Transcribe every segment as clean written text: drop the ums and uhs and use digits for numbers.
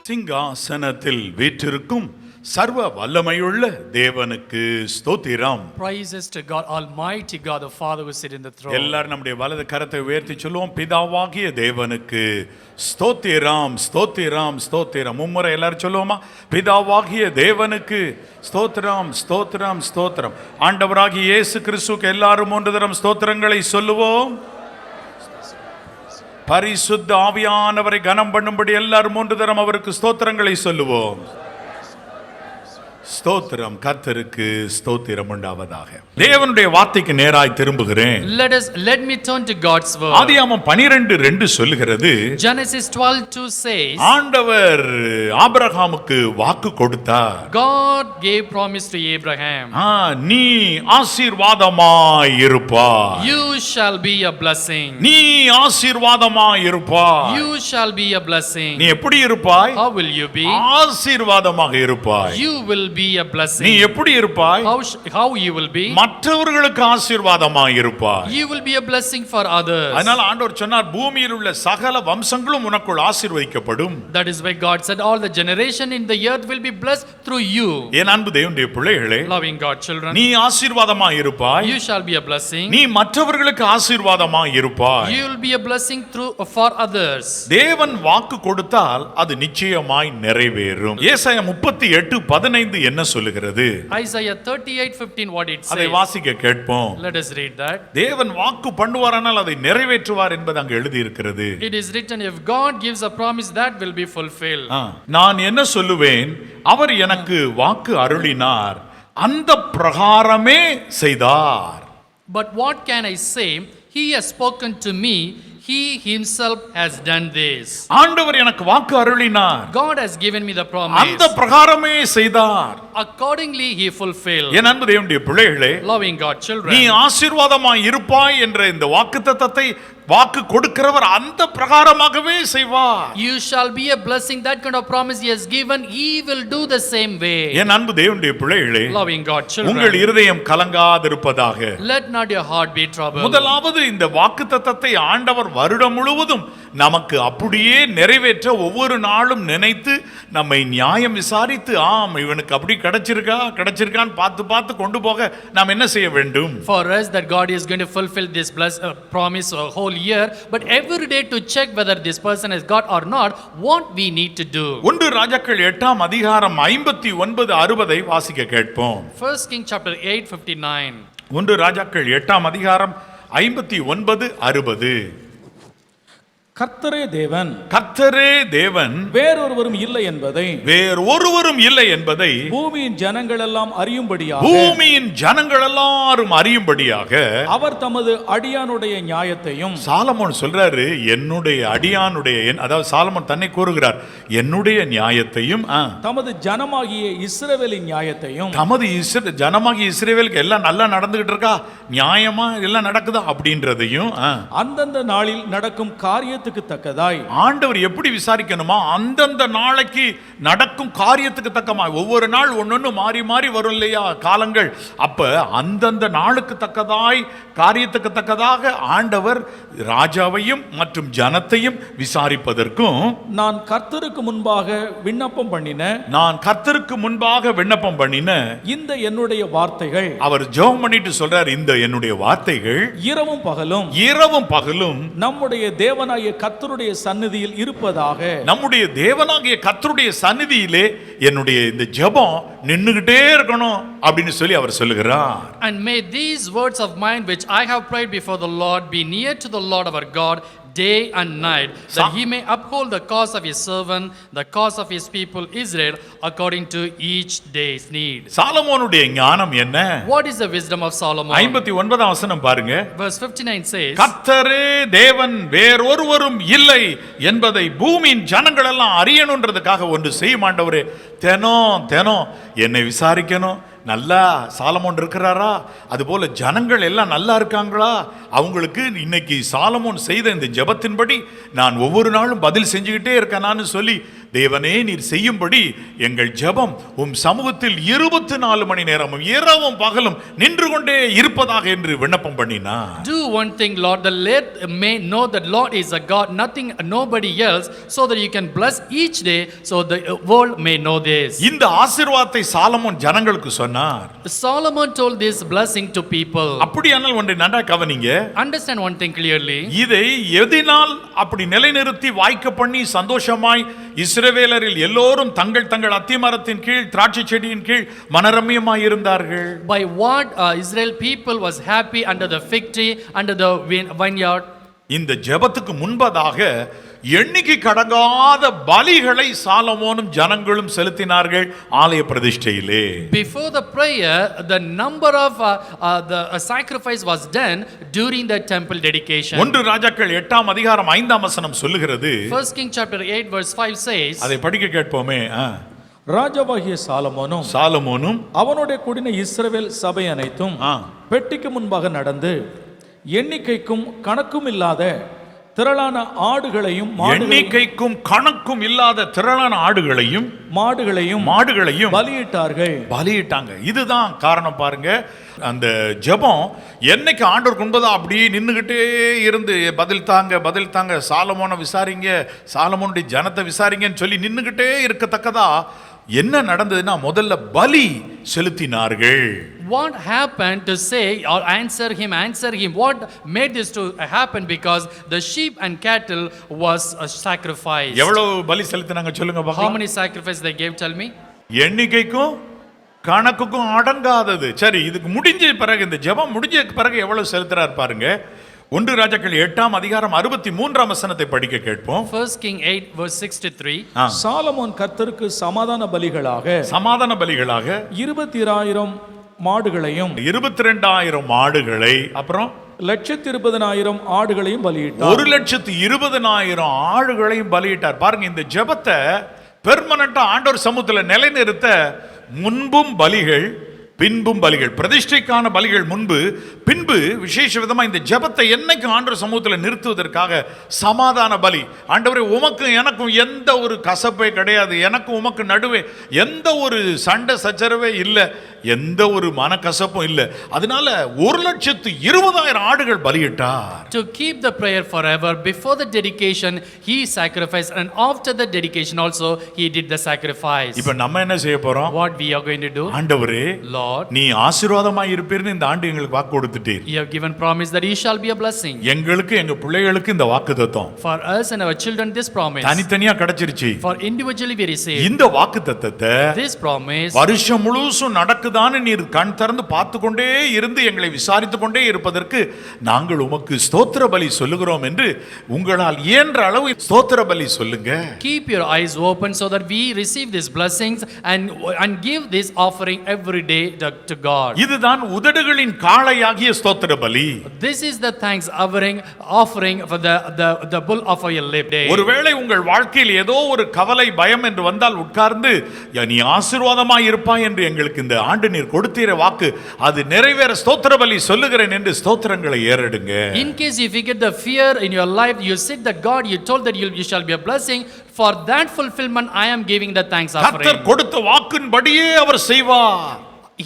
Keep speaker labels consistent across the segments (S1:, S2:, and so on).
S1: சிங்காசனத்தில் வீற்றிருக்கும் சர்வ வல்லமையுள்ள தேவனுக்கு ஸ்தோத்திரம்.
S2: Praises to God, Almighty God, the Father who sit in the throne.
S1: எல்லாரும் நம்முடைய வலது கரத்தை உயர்த்தி சொல்லுவோம். பிதாவாகிய தேவனுக்கு ஸ்தோத்திரம், ஸ்தோத்திரம், ஸ்தோத்திரம். மும்முறை எல்லாரும் சொல்லுவோமா? பிதாவாகிய தேவனுக்கு ஸ்தோத்திரம், ஸ்தோத்திரம், ஸ்தோத்திரம். ஆண்டவராகிய இயேசு கிறிஸ்துவுக்கு எல்லாரும் 3 தரம் ஸ்தோத்திரங்களை சொல்லுவோம். பரிசுத்த ஆவியானவரை கனம் பண்ணும்படி எல்லாரும் 3 தரம் அவருக்கு ஸ்தோத்திரங்களை சொல்லுவோம். ஸ்தோத்திரம். கர்த்தருக்கு ஸ்தோத்திரம் உண்டாவதாக. தேவனுடைய வார்த்தைக்கு நேராய் திரும்புகிறேன்.
S2: Let me turn to God's word.
S1: ஆதியாகமம் 12:2 சொல்லுகிறது,
S2: Genesis 12:2 says,
S1: ஆண்டவர் ஆபிரகாமுக்கு வாக்கு கொடுத்தார்.
S2: God gave promise to Abraham.
S1: நீ ஆசீர்வாதமாய் இருப்பாய்.
S2: You shall be a blessing.
S1: நீ ஆசீர்வாதமாய் இருப்பாய்.
S2: You shall be a blessing.
S1: நீ எப்படி இருப்பாய்?
S2: How will you be?
S1: ஆசீர்வாதமாக இருப்பாய்.
S2: You will be a blessing.
S1: நீ எப்படி இருப்பாய்?
S2: How you will be?
S1: மற்றவர்களுக்கு ஆசீர்வாதமாய் இருப்பாய்.
S2: You will be a blessing for others.
S1: அதனால ஆண்டவர் சொன்னார், பூமியில் உள்ள சகல வம்சங்களும் உனக்குள் ஆசீர்வதிக்கப்படும்.
S2: That is why God said all the generation in the earth will be blessed through you.
S1: என் அன்பு தேவனுடைய பிள்ளைகளே,
S2: Loving God children,
S1: நீ ஆசீர்வாதமாய் இருப்பாய்.
S2: You shall be a blessing.
S1: நீ மற்றவர்களுக்கு ஆசீர்வாதமாய் இருப்பாய்.
S2: You will be a blessing for others.
S1: தேவன் வாக்கு கொடுத்தால் அது நிச்சயமாய் நிறைவேறும். ஏசாயா 38:15 என்ன சொல்லுகிறது?
S2: Isaiah 38:15 what it says.
S1: அதை வாசிக்க கேட்போம்.
S2: Let us read that.
S1: தேவன் வாக்கு பண்ணுவாரானால் அதை நிறைவேற்றுவார் என்பது அங்கு எழுதி இருக்கிறது.
S2: It is written, if God gives a promise, that will be fulfilled.
S1: நான் என்ன சொல்லுவேன்? அவர் எனக்கு வாக்கு அருளினார், அந்த பிரகாரமே செய்தார்.
S2: But what can I say? He has spoken to me, he himself has done this.
S1: ஆண்டவர் எனக்கு வாக்கு அருளினார்,
S2: God has given me the promise,
S1: அந்த பிரகாரமே செய்தார்.
S2: accordingly he fulfilled.
S1: என் அன்பு தேவனுடைய பிள்ளைகளே,
S2: Loving God children,
S1: நீ ஆசீர்வாதமாய் இருப்பாய் என்ற இந்த வாக்குத்தத்தத்தை வாக்கு கொடுக்கிறவர் அந்த பிரகாரமாகவே செய்வார்.
S2: You shall be a blessing, that kind of promise he has given, he will do the same way.
S1: என் அன்பு தேவனுடைய பிள்ளைகளே,
S2: Loving God children,
S1: உங்கள் இருதயம் கலங்காதிருப்பதாக.
S2: let not your heart be troubled.
S1: முதலாவது, இந்த வாக்குத்தத்தத்தை ஆண்டவர் வருடம் முழுவதும் நமக்கு அப்படியே நிறைவேற்ற ஒவ்வொரு நாளும் நினைத்து நம்மை நியாயம் விசாரித்து, இவனுக்கு அப்படி கிடைச்சிருக்கான்னு பார்த்து கொண்டு போக நாம் என்ன செய்ய வேண்டும்?
S2: For us that God is going to fulfill this promise a whole year, but every day to check whether this person has got or not, what we need to do.
S1: 1 ராஜாக்கள் 8:59 59-60 வாசிக்க கேட்போம்.
S2: 1 King chapter 8:59.
S1: 1 ராஜாக்கள் 8:59-60.
S3: கர்த்தரே தேவன்,
S1: கர்த்தரே தேவன்,
S3: வேறொருவரும் இல்லை என்பதை பூமியின் ஜனங்கள் எல்லாம் அறியும்படியாக
S1: அவர்
S3: தமது அடியானுடைய நியாயத்தையும்,
S1: சாலமோன் சொல்றாரு, என்னுடைய அடியானுடைய, அதாவது சாலமோன் தன்னை கூறுகிறார், என்னுடைய நியாயத்தையும்
S3: தமது ஜனமாகிய இஸ்ரவேலின் நியாயத்தையும்,
S1: தமது ஜனமாகிய இஸ்ரவேலுக்கு எல்லாம் நல்லா நடந்துகிட்டு இருக்கா, நியாயமா எல்லாம் நடக்குதா அப்படின்றதையும்
S3: அந்தந்த நாளில் நடக்கும் காரியத்துக்கு தக்கதாய்,
S1: ஆண்டவர் எப்படி விசாரிக்கணுமா, அந்தந்த நாளைக்கு நடக்கும் காரியத்துக்கு தக்கமாய். ஒவ்வொரு நாள் ஒன்னொன்னு மாறி மாறி வரும் இல்லையா காலங்கள், அப்ப அந்தந்த நாளுக்கு தக்கதாய் காரியத்துக்கு தக்கதாக ஆண்டவர் ராஜாவையும் மற்றும் ஜனத்தையும் விசாரிப்பதற்கும்,
S3: நான் கர்த்தருக்கு முன்பாக விண்ணப்பம் பண்ணின இந்த என்னுடைய வார்த்தைகள்,
S1: அவர் ஜெபம் பண்ணிட்டு சொல்றார், இந்த என்னுடைய வார்த்தைகள்
S3: இரவும் பகலும் நம்முடைய தேவனாகிய கர்த்தருடைய சந்நிதியில் இருப்பதாக,
S1: நம்முடைய தேவனாகிய கர்த்தருடைய சந்நிதியிலே என்னுடைய இந்த ஜெபம் நின்னுகிட்டே இருக்கணும் அப்படின்னு சொல்லி அவர் சொல்லுகிறார்.
S2: And may these words of mine which I have prayed before the Lord be near to the Lord our God day and night, that he may uphold the cause of his servant, the cause of his people Israel, according to each day's need.
S1: சாலமோனுடைய ஞானம் என்ன?
S2: What is the wisdom of Solomon?
S1: 59 வசனம் பாருங்க.
S2: Verse 59 says,
S1: கர்த்தரே தேவன், வேறொருவரும் இல்லை என்பதை பூமியின் ஜனங்கள் எல்லாம் அறியணும்ன்றதுக்காக ஒன்று செய்யும் ஆண்டவரே, தினம் என்னை விசாரிக்கணும், நல்லா சாலமோன் இருக்கிறாரா, அதுபோல ஜனங்கள் எல்லாம் நல்லா இருக்காங்களா, அவங்களுக்கு இன்னைக்கு சாலமோன் செய்த இந்த ஜெபத்தின்படி நான் ஒவ்வொரு நாளும் பதில் செஞ்சுக்கிட்டே இருக்கேனான்னு சொல்லி தேவனே நீர் செய்யும்படி எங்கள் ஜெபம் உம் சமூகத்தில் 24 மணி நேரமும் இரவும் பகலும் நின்று கொண்டே இருப்பதாக என்று விண்ணப்பம் பண்ணினார்.
S2: Do one thing, Lord, the Lord may know that Lord is a God, nothing, nobody else, so that you can bless each day, so the world may know this.
S1: இந்த ஆசீர்வாதத்தை சாலமோன் ஜனங்களுக்கு சொன்னார்.
S2: Solomon told this blessing to people.
S1: அப்படியானால் ஒன்றை நன்றா கவனிங்க.
S2: Understand one thing clearly.
S1: இதை எதினால் அப்படி நிலைநிறுத்தி வாய்க்க பண்ணி சந்தோஷமாய் இஸ்ரவேலரில் எல்லோரும் தங்கள் தங்கள் அத்திமரத்தின் கீழ் திராட்சை செடியின் கீழ் மனரம்யமாய் இருந்தார்கள்.
S2: By what Israel people was happy under the fig tree, under the vineyard.
S1: இந்த ஜெபத்துக்கு முன்பதாக எண்ணிக்கை கடங்காத பலிகளை சாலமோனும் ஜனங்களும் செலுத்தினார்கள் ஆலய பிரதிஷ்டையிலே.
S2: Before the prayer, the number of the sacrifice was done during the temple dedication.
S1: 1 ராஜாக்கள் 8ஆம் அதிகாரம் 5ஆம் வசனம் சொல்லுகிறது.
S2: 1 King chapter 8 verse 5 says.
S1: அதை படிக்க கேட்போமே.
S3: ராஜாவாகிய சாலமோனும் அவனுடைய கூடின இஸ்ரவேல் சபை அனைத்தும் பெட்டிக்கு முன்பாக நடந்து எண்ணிக்கைக்கும் கணக்கும் இல்லாத திரளான ஆடுகளையும்
S1: எண்ணிக்கைக்கும் கணக்கும் இல்லாத திரளான ஆடுகளையும் மாடுகளையும் பலியிட்டாங்க. இதுதான் காரணம் பாருங்க. அந்த ஜெபம் என்னைக்கு ஆண்டவர் கொண்டதோ அப்படியே நின்னுகிட்டே இருந்து பதில் தாங்க சாலமோனை விசாரிங்க, சாலமோனுடைய ஜனத்தை விசாரிங்கன்னு சொல்லி நின்னுகிட்டே இருக்கத்தக்கதா என்ன நடந்ததுன்னா முதல்ல பலி செலுத்தினார்கள்.
S2: What happened to say or answer him? What made this to happen? Because the sheep and cattle was a sacrifice.
S1: எவ்வளவு பலி செலுத்தினாங்க சொல்லுங்க பார்க்கலாம்.
S2: How many sacrifice they gave? Tell me.
S1: எண்ணிக்கைக்கும் கணக்குக்கும் அடங்காதது. சரி, இதுக்கு முடிஞ்ச பிறகு இந்த ஜெபம் முடிஞ்ச பிறகு எவ்வளவு செலுத்துறார் பாருங்க. 1 ராஜாக்கள் 8ஆம் அதிகாரம் 63ஆம் வசனத்தை படிக்க கேட்போம்.
S2: 1 King 8 verse 63.
S3: சாலமோன் கர்த்தருக்கு சமாதான பலிகளாக
S1: 22000
S3: மாடுகளையும்
S1: 22000 மாடுகளை அப்புறம்
S3: 1,20,000 ஆடுகளையும் பலியிட்டார்.
S1: 1,20,000 ஆடுகளையும் பலியிட்டார். பாருங்க, இந்த ஜெபத்தை பெர்மனண்டா ஆண்டவர் சமூகத்தில் நிலைநிறுத்த முன்பும் பலிகள் பின்பும் பலிகள், பிரதிஷ்டைக்கான பலிகள் பின்பு விசேஷ விதமா இந்த ஜெபத்தை என்னைக்கு ஆண்டவர் சமூகத்தில் நிறுத்துவதற்காக சமாதான பலி. ஆண்டவரே, உமக்கும் எனக்கும் எந்த ஒரு கசப்பே கிடையாது, எனக்கும் உமக்கு நடுவே எந்த ஒரு சண்டை சச்சரவே இல்லை, எந்த ஒரு மனக்கசப்பும் இல்லை. அதனால 1,20,000 ஆடுகள் பலியிட்டார்.
S2: To keep the prayer forever, before the dedication he sacrificed, and after the dedication also he did the sacrifice.
S1: இப்போ நம்ம என்ன செய்ய போறோம்?
S2: What we are going to do?
S1: ஆண்டவரே,
S2: Lord,
S1: நீ ஆசீர்வாதமாய் இருப்பீர்னு இந்த ஆண்டு எங்களுக்கு வாக்கு கொடுத்துட்டீர்.
S2: you have given promise that he shall be a blessing.
S1: எங்களுக்கு எங்க பிள்ளைகளுக்கு இந்த வாக்குத்தத்தம்
S2: For us and our children this promise.
S1: தனித்தனியா கிடைச்சிருச்சு.
S2: For individually we receive.
S1: இந்த வாக்குத்தத்தத்தை
S2: This promise
S1: வருஷம் முழுசும் நடக்குதான்னு நீர் கண் திறந்து பார்த்து கொண்டே இருந்து எங்களை விசாரித்து கொண்டே இருப்பதற்கு நாங்கள் உமக்கு ஸ்தோத்திர பலி சொல்லுகிறோம் என்று உங்களால் இயன்ற அளவு ஸ்தோத்திர பலி சொல்லுங்க.
S2: Keep your eyes open so that we receive these blessings and give this offering every day to God.
S1: இதுதான் உதடுகளின் காளையாகிய ஸ்தோத்திர பலி.
S2: This is the thanks offering for the bull of your lip day.
S1: ஒருவேளை உங்கள் வாழ்க்கையில் ஏதோ ஒரு கவலை பயம் என்று வந்தால் உட்கார்ந்து நீ ஆசீர்வாதமாய் இருப்பாய் என்று எங்களுக்கு இந்த ஆண்டு நீர் கொடுத்தீர வாக்கு அது நிறைவேற ஸ்தோத்திர பலி சொல்லுகிறேன் என்று ஸ்தோத்திரங்களை ஏறெடுங்க.
S2: In case if you get the fear in your life, you said that God, you told that you shall be a blessing. For that fulfillment I am giving the thanks offering.
S1: கர்த்தர் கொடுத்த வாக்கின்படியே அவர் செய்வார்.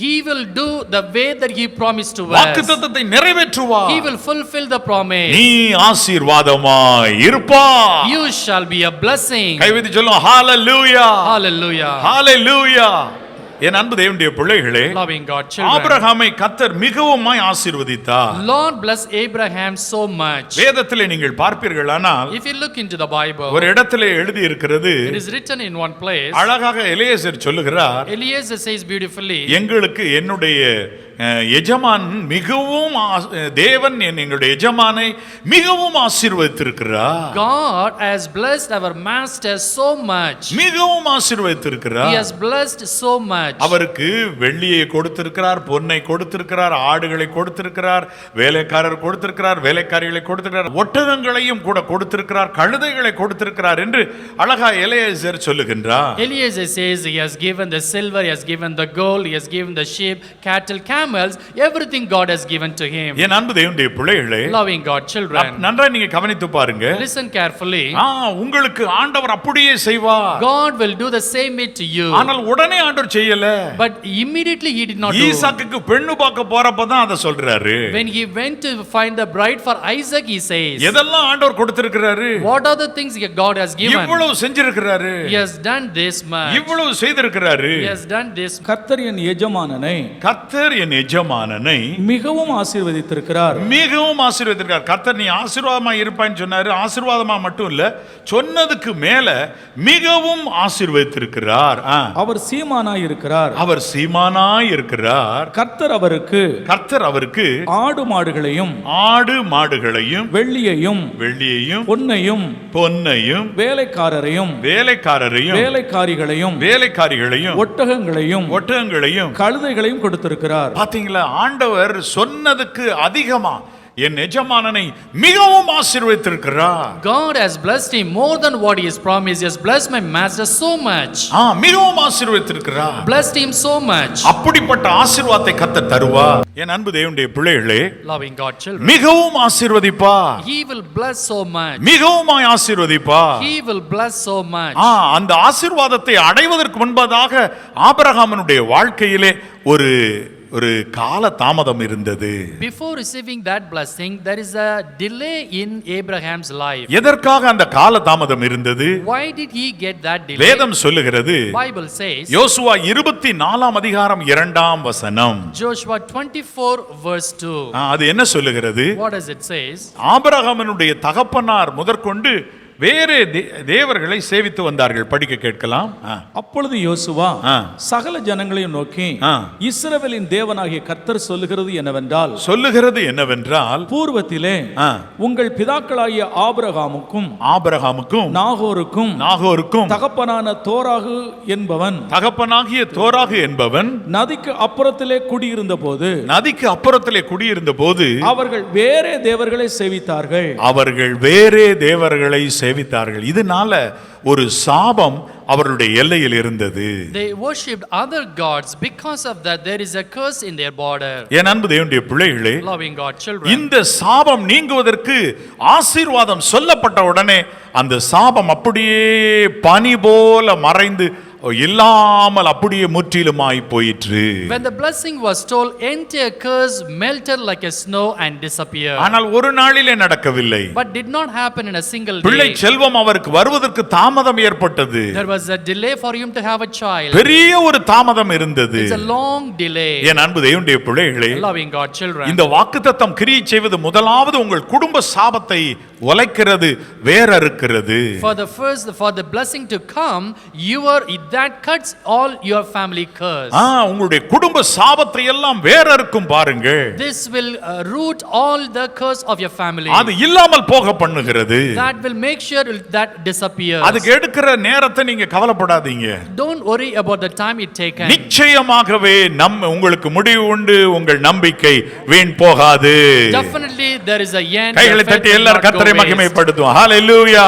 S2: He will do the way that he promised to us.
S1: வாக்குத்தத்தத்தை நிறைவேற்றுவார்.
S2: He will fulfill the promise.
S1: நீ ஆசீர்வாதமாய் இருப்பாய்.
S2: You shall be a blessing.
S1: கைவிதி சொல்லுங்க, ஹalleluya,
S2: Hallelujah,
S1: ஹalleluya. என் அன்பு தேவனுடைய பிள்ளைகளே,
S2: loving God children,
S1: ஆபிரகாமை கர்த்தர் மிகவுமாய் ஆசீர்வதித்தார்.
S2: Lord bless Abraham so much.
S1: வேதத்திலே நீங்கள் பார்ப்பீர்களானால்
S2: If you look into the Bible,
S1: ஒரு இடத்திலே எழுதி இருக்கிறது,
S2: it is written in one place.
S1: அழகாக எலியேசர் சொல்லுகிறார்,
S2: Eliezer says beautifully,
S1: எங்களுக்கு என்னுடைய எஜமான் மிகவும் தேவன் எங்களுடைய எஜமானை மிகவும் ஆசீர்வதித்திருக்கிறார்.
S2: God has blessed our master so much.
S1: மிகவும் ஆசீர்வதித்திருக்கிறார்.
S2: He has blessed so much.
S1: அவருக்கு வெள்ளியை கொடுத்திருக்கிறார், பொன்னை கொடுத்திருக்கிறார், ஆடுகளை கொடுத்திருக்கிறார், வேலைக்காரர் கொடுத்திருக்கிறார், வேலைக்காரிகளை கொடுத்திருக்கிறார், ஒட்டகங்களையும் கூட கொடுத்திருக்கிறார், கழுதைகளை கொடுத்திருக்கிறார் என்று அழகா எலியேசர் சொல்லுகின்றார்.
S2: Eliezer says he has given the silver, he has given the gold, he has given the sheep, cattle, camels camels, everything God has given to him.
S1: என் அன்பு தேவனுடைய பிள்ளைகளே,
S2: Loving God children,
S1: நன்றாக நீங்க கவனித்து பாருங்க.
S2: listen carefully.
S1: உங்களுக்கு ஆண்டவர் அப்படியே செய்வார்.
S2: God will do the same way to you.
S1: ஆனால் உடனே ஆண்டவர் செய்யல.
S2: But immediately he did not do.
S1: ஈசாக்குக்கு பெண்ணு பார்க்க போறப்ப தான் அத சொல்றாரு.
S2: When he went to find the bride for Isaac, he says,
S1: எதெல்லாம் ஆண்டவர் கொடுத்திருக்கிறாரு?
S2: what are the things God has given?
S1: இவ்வளவு செஞ்சிருக்கிறாரு.
S2: He has done this much.
S1: இவ்வளவு செய்திருக்கிறாரு.
S2: He has done this.
S3: கர்த்தர் என் எஜமானனை மிகவும் ஆசீர்வதித்திருக்கிறார்.
S1: மிகவும் ஆசீர்வதித்திருக்கிறார். கர்த்தர் நீ ஆசீர்வாதமா இருப்பான்னு சொன்னாரு. ஆசீர்வாதமா மட்டும் இல்ல, சொன்னதுக்கு மேல மிகவும் ஆசீர்வதித்திருக்கிறார்.
S3: அவர் சீமானாய் இருக்கிறார்.
S1: அவர் சீமானாய் இருக்கிறார்.
S3: கர்த்தர் அவருக்கு
S1: ஆடு மாடுகளையும் வெள்ளியையும் பொன்னையும்
S3: வேலைக்காரரையும் வேலைக்காரிகளையும் ஒட்டகங்களையும் கழுதைகளையும் கொடுத்திருக்கிறார்.
S1: பாத்தீங்களா, ஆண்டவர் சொன்னதுக்கு அதிகமா என் எஜமானனை மிகவும் ஆசீர்வதித்திருக்கிறார்.
S2: God has blessed him more than what he has promised. He has blessed my master so much.
S1: மிகவும் ஆசீர்வதித்திருக்கிறார்.
S2: Blessed him so much.
S1: அப்படிப்பட்ட ஆசீர்வாதத்தை கர்த்தர் தருவார். என் அன்பு தேவனுடைய பிள்ளைகளே,
S2: loving God children,
S1: மிகவும் ஆசீர்வதிப்பார்.
S2: he will bless so much.
S1: மிகவும் ஆசீர்வதிப்பார்.
S2: he will bless so much.
S1: அந்த ஆசீர்வாதத்தை அடைவதற்கு முன்பதாக ஆபிரகாமினுடைய வாழ்க்கையிலே ஒரு கால தாமதம் இருந்தது.
S2: Before receiving that blessing, there is a delay in Abraham's life.
S1: எதற்காக அந்த கால தாமதம் இருந்தது?
S2: Why did he get that delay?
S1: வேதம் சொல்லுகிறது,
S2: Bible says,
S1: யோசுவா 24 அதிகாரம் 2 வசனம்.
S2: Joshua 24 verse 2.
S1: அது என்ன சொல்லுகிறது?
S2: What does it says?
S1: ஆபிரகாமினுடைய தகப்பனார் முதற்கொண்டு வேறு தேவர்களை சேவித்து வந்தார்கள். படிக்க கேட்கலாம்.
S3: அப்பொழுது யோசுவா சகல ஜனங்களையும் நோக்கி, இஸ்ரவேலின் தேவனாகிய கர்த்தர் சொல்லுகிறது என்னவென்றால்
S1: பூர்வத்திலே
S3: உங்கள் பிதாக்களாகிய ஆபிரகாமுக்கும் நாகோருக்கும் தகப்பனாகிய தோராகு என்பவன் நதிக்கு அப்புறத்திலே குடியிருந்த போது அவர்கள் வேறே தேவர்களை சேவித்தார்கள். இதனால ஒரு சாபம் அவர்களுடைய எல்லையில் இருந்தது.
S2: They worshipped other gods. Because of that, there is a curse in their border.
S1: என் அன்பு தேவனுடைய பிள்ளைகளே,
S2: loving God children,
S1: இந்த சாபம் நீங்குவதற்கு ஆசீர்வாதம் சொல்லப்பட்ட உடனே அந்த சாபம் அப்படியே பனி போல மறைந்து இல்லாமல் அப்படியே முற்றிலுமாய் போயிற்று.
S2: When the blessing was told, entire curse melted like a snow and disappeared.
S1: ஆனால் ஒரு நாளிலே நடக்கவில்லை.
S2: But did not happen in a single day.
S1: பிள்ளை செல்வம் அவருக்கு வருவதற்கு தாமதம் ஏற்பட்டது.
S2: There was a delay for him to have a child.
S1: பெரிய ஒரு தாமதம் இருந்தது.
S2: It's a long delay.
S1: என் அன்பு தேவனுடைய பிள்ளைகளே,
S2: loving God children,
S1: இந்த வாக்குத்தத்தம் கிரியை செய்வது முதலாவது உங்கள் குடும்ப சாபத்தை உலைக்கிறது, வேறறுக்கிறது.
S2: For the blessing to come, that cuts all your family curse.
S1: உங்களுடைய குடும்ப சாபத்தை எல்லாம் வேறறுக்கும் பாருங்க.
S2: This will root all the curse of your family.
S1: அது இல்லாமல் போக பண்ணுகிறது.
S2: That will make sure that disappears.
S1: அதுக்கு எடுக்கிற நேரத்தை நீங்க கவலைப்படாதீங்க.
S2: Don't worry about the time it takes.
S1: நிச்சயமாகவே உங்களுக்கு முடிவு உண்டு. உங்கள் நம்பிக்கை வீண் போகாது.
S2: Definitely there is a end.
S1: கைகளை தட்டி எல்லாரும் கர்த்தரை மகிமைப்படுத்துவோம். ஹalleluya.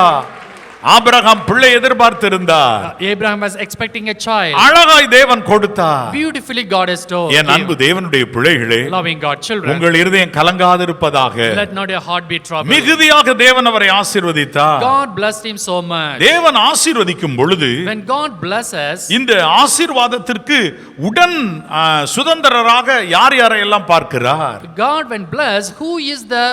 S1: ஆபிரகாம் பிள்ளை எதிர்பார்த்திருந்தார்.
S2: Abraham was expecting a child.
S1: அழகாய் தேவன் கொடுத்தார்.
S2: Beautifully God has told.
S1: என் அன்பு தேவனுடைய பிள்ளைகளே,
S2: loving God children,
S1: உங்கள் இருதயம் கலங்காதிருப்பதாக.
S2: let not your heart be troubled.
S1: மிகுதியாக தேவன் அவரை ஆசீர்வதித்தார்.
S2: God blessed him so much.
S1: தேவன் ஆசீர்வதிக்கும் பொழுது,
S2: when God blesses,
S1: இந்த ஆசீர்வாதத்திற்கு உடன் சுதந்திரராக யாரெல்லாம் பார்க்கிறார்?
S2: God when blessed, who is the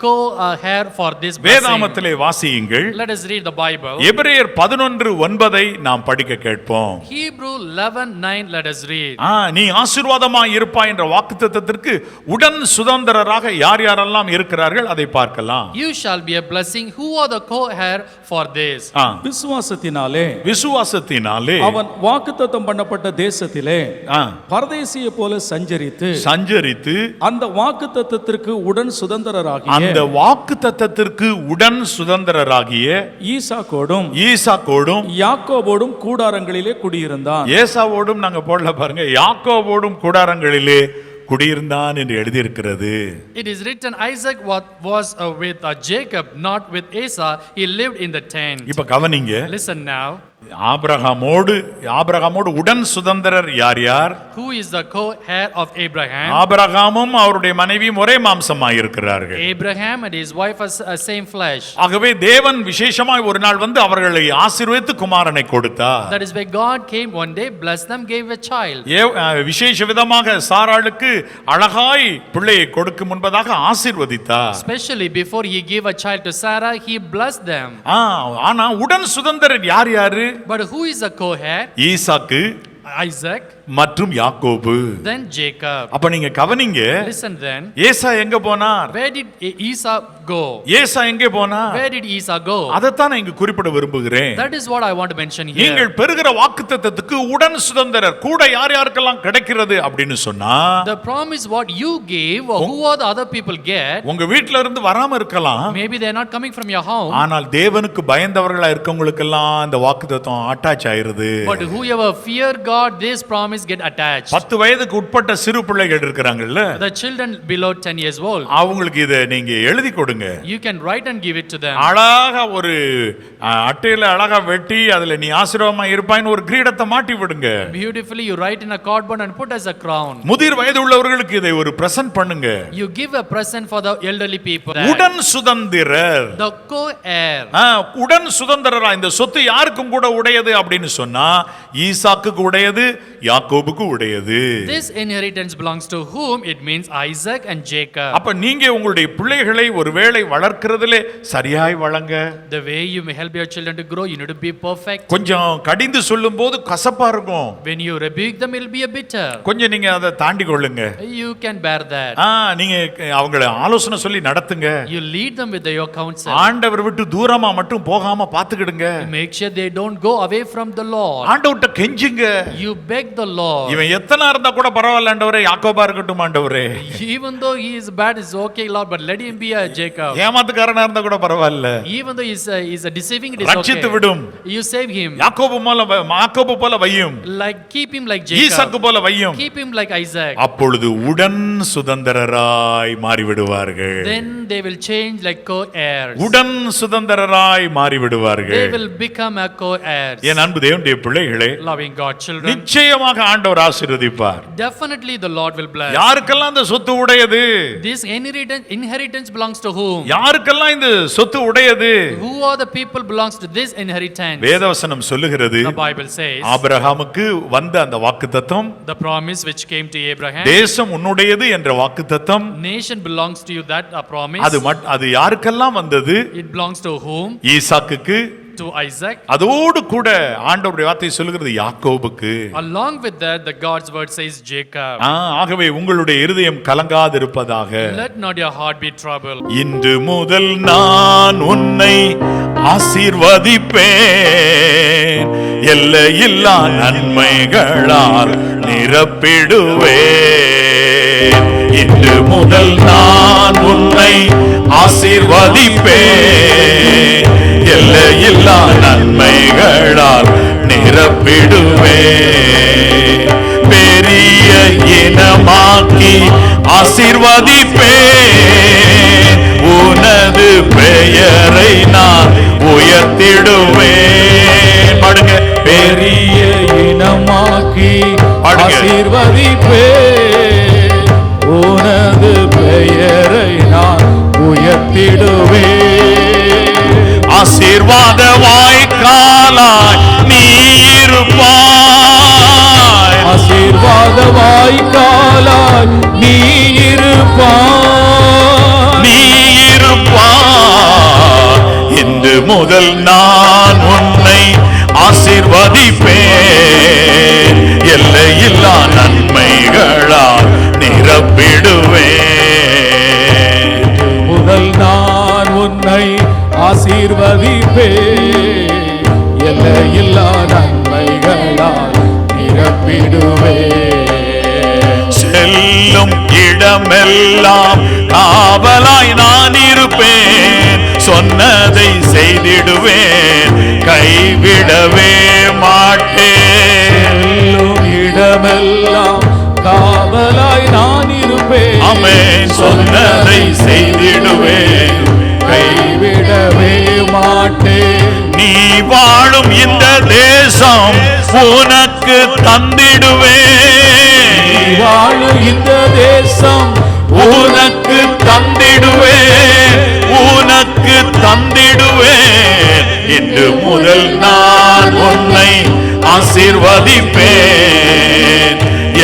S2: co-heir for this blessing?
S1: வேதாகமத்திலே வாசியுங்கள்.
S2: Let us read the Bible.
S1: எபிரேயர் 11:9 நாம் படிக்க கேட்போம்.
S2: Hebrew 11:9 let us read.
S1: நீ ஆசீர்வாதமாய் இருப்பாய் என்ற வாக்குத்தத்தத்திற்கு உடன் சுதந்திரராக யாரெல்லாம் இருக்கிறார்கள் அதை பார்க்கலாம்.
S2: You shall be a blessing. Who are the co-heir for this?
S3: விசுவாசத்தினாலே அவன் வாக்குத்தத்தம் பண்ணப்பட்ட தேசத்திலே பரதேசியை போல சஞ்சரித்து அந்த வாக்குத்தத்தத்திற்கு உடன் சுதந்திரராகிய ஈசாக்கோடும் யாக்கோபோடும் கூடாரங்களிலே குடியிருந்தான்.
S1: ஏசாவோடும் நாங்க போடல பாருங்க, யாக்கோபோடும் கூடாரங்களிலே குடியிருந்தான் என்று எழுதியிருக்கிறது.
S2: It is written Isaac was with Jacob, not with Esau. He lived in the tent.
S1: இப்ப கவனிங்க.
S2: Listen now.
S1: ஆபிரகாமோடு உடன் சுதந்திரர் யார் யார்?
S2: Who is the co-heir of Abraham?
S1: ஆபிரகாமும் அவருடைய மனைவியும் ஒரே மாம்சமாய் இருக்கிறார்கள்.
S2: Abraham and his wife are same flesh.
S1: ஆகவே தேவன் விசேஷமாய் ஒரு நாள் வந்து அவர்களை ஆசீர்வதித்து குமாரனை கொடுத்தார்.
S2: That is why God came one day, blessed them, gave a child.
S1: விசேஷ விதமாக சாராளுக்கு அழகாய் பிள்ளையை கொடுக்கும் முன்பதாக ஆசீர்வதித்தார்.
S2: Especially before he gave a child to Sarah, he blessed them.
S1: ஆனா உடன் சுதந்திரர் யார் யாரு?
S2: But who is the co-heir?
S1: Isaac,
S2: Isaac,
S1: மற்றும் யாக்கோபு.
S2: then Jacob.
S1: அப்ப நீங்க கவனிங்க.
S2: Listen then.
S1: ஏசா எங்க போனார்?
S2: Where did Esau go?
S1: ஏசா எங்கே போனார்?
S2: Where did Esau go?
S1: அதத்தான் நான் இங்கு குறிப்பிட விரும்புகிறேன்.
S2: That is what I want to mention here.
S1: நீங்கள் பெறுகிற வாக்குத்தத்தத்துக்கு உடன் சுதந்திரர் கூட யார் யாருக்கெல்லாம் கிடைக்கிறது அப்படின்னு சொன்னா,
S2: The promise what you gave, or who are the other people get?
S1: உங்க வீட்ல இருந்து வராம இருக்கலாம்.
S2: Maybe they are not coming from your home.
S1: ஆனால் தேவனுக்கு பயந்தவர்களா இருக்கவங்களுக்கெல்லாம் இந்த வாக்குத்தத்தம் அட்டாச் ஆயிருது.
S2: But whoever fear God, this promise get attached.
S1: 10 வயதுக்கு உட்பட்ட சிறு பிள்ளைகள் இருக்காங்கல்ல,
S2: The children below 10 years old,
S1: அவங்களுக்கு இதை நீங்க எழுதி கொடுங்க.
S2: you can write and give it to them.
S1: அழகா ஒரு அட்டையில அழகா வெட்டி அதுல நீ ஆசீர்வாதமா இருப்பாய்னு ஒரு கிரீடத்தை மாட்டி விடுங்க.
S2: Beautifully you write in a cardboard and put as a crown.
S1: முதிர் வயது உள்ளவர்களுக்கு இதை ஒரு பிரசன்ட் பண்ணுங்க.
S2: You give a present for the elderly people.
S1: உடன் சுதந்திரர்,
S2: The co-heir.
S1: உடன் சுதந்திரரா இந்த சொத்து யாருக்கும் கூட உடையது அப்படின்னு சொன்னா ஈசாக்குக்கு உடையது, யாக்கோபுக்கு உடையது.
S2: This inheritance belongs to whom? It means Isaac and Jacob.
S1: அப்ப நீங்க உங்களுடைய பிள்ளைகளை ஒருவேளை வளர்க்கிறதுல சரியாய் வளங்க.
S2: The way you may help your children to grow, you need to be perfect.
S1: கொஞ்சம் கடிந்து சொல்லும்போது கசப்பா இருக்கும்.
S2: When you rebuke them, it will be a bitter.
S1: கொஞ்சம் நீங்க அதை தாண்டி கொள்ளுங்க.
S2: You can bear that.
S1: நீங்க அவங்களை ஆலோசனை சொல்லி நடத்துங்க.
S2: You lead them with your counsel.
S1: ஆண்டவர் விட்டு தூரமா மட்டும் போகாம பாத்துக்கிடுங்க.
S2: Make sure they don't go away from the Lord.
S1: ஆண்டவர்ட்ட கெஞ்சுங்க.
S2: You beg the Lord.
S1: இவன் எத்தனை இருந்தா கூட பரவாயில்ல ஆண்டவரே, யாக்கோபா இருக்கட்டும் ஆண்டவரே.
S2: Even though he is bad, it's okay, Lord, but let him be a Jacob.
S1: ஏமாத்துக்காரனா இருந்தா கூட பரவாயில்ல.
S2: Even though he is a deceiving, it is
S1: ரட்சித்து
S2: okay.
S1: விடும்.
S2: You save him.
S1: யாக்கோபு போல வையும்.
S2: Like keep him like Jacob.
S1: ஈசாக்கு போல வையும்.
S2: Keep him like Isaac.
S1: அப்பொழுது உடன் சுதந்திரராய் மாறிவிடுவார்கள்.
S2: Then they will change like co-heirs.
S1: உடன் சுதந்திரராய் மாறிவிடுவார்கள்.
S2: They will become a co-heirs.
S1: என் அன்பு தேவனுடைய பிள்ளைகளே,
S2: Loving God children.
S1: நிச்சயமாக ஆண்டவர் ஆசீர்வதிப்பார்.
S2: Definitely the Lord will bless.
S1: யாருக்கெல்லாம் இந்த சொத்து உடையது?
S2: This inheritance belongs to whom?
S1: யாருக்கெல்லாம் இந்த சொத்து உடையது?
S2: Who are the people belongs to this inheritance?
S1: வேதவசனம் சொல்லுகிறது,
S2: The Bible says,
S1: ஆபிரகாமுக்கு வந்த அந்த வாக்குத்தத்தம்,
S2: the promise which came to Abraham,
S1: தேசம் உன்னுடையது என்ற வாக்குத்தத்தம்,
S2: nation belongs to you, that a promise.
S1: அது யாருக்கெல்லாம் வந்தது?
S2: It belongs to whom?
S1: ஈசாக்குக்கு,
S2: To Isaac.
S1: அதோடு கூட ஆண்டவருடைய வார்த்தை சொல்லுகிறது யாக்கோபுக்கு.
S2: Along with that, the God's word says Jacob.
S1: ஆகவே உங்களுடைய இருதயம் கலங்காதிருப்பதாக.
S2: Let not your heart be troubled.
S1: இன்று முதல் நான் உன்னை ஆசீர்வதிப்பேன், எல்லையில்லா நன்மைகளால் நிரப்பிடுவேன். இன்று முதல் நான் உன்னை ஆசீர்வதிப்பேன், எல்லையில்லா நன்மைகளால் நிரப்பிடுவேன். பெரிய இனமாக்கி ஆசீர்வதிப்பேன், உனது பெயரை நான் உயர்த்திடுவேன். பாடுங்க.
S3: பெரிய இனமாக்கி ஆசீர்வதிப்பேன், உனது பெயரை நான் உயர்த்திடுவேன்.
S1: ஆசீர்வாத வாய்க்காலாய் நீ இருப்பாய்,
S3: ஆசீர்வாத வாய்க்காலாய் நீ இருப்பாய்,
S1: நீ இருப்பாய். இன்று முதல் நான் உன்னை ஆசீர்வதிப்பேன், எல்லையில்லா நன்மைகளால் நிரப்பிடுவேன்.
S3: முதல் நான் உன்னை ஆசீர்வதிப்பேன், எல்லையில்லா நன்மைகளால் நிரப்பிடுவேன்.
S1: செல்லும் இடமெல்லாம் காவலாய் நான் இருப்பேன், சொன்னதை செய்திடுவேன், கைவிடவே மாட்டேன்.
S3: செல்லும் இடமெல்லாம் காவலாய் நான் இருப்பேன்,
S1: ஆமென். சொன்னதை செய்திடுவேன்,
S3: கைவிடவே மாட்டேன்.
S1: நீ வாழும் இந்த தேசம் உனக்கு தந்திடுவேன்,
S3: வாழும் இந்த தேசம்
S1: உனக்கு தந்திடுவேன், உனக்கு தந்திடுவேன். இன்று முதல் நான் உன்னை ஆசீர்வதிப்பேன்,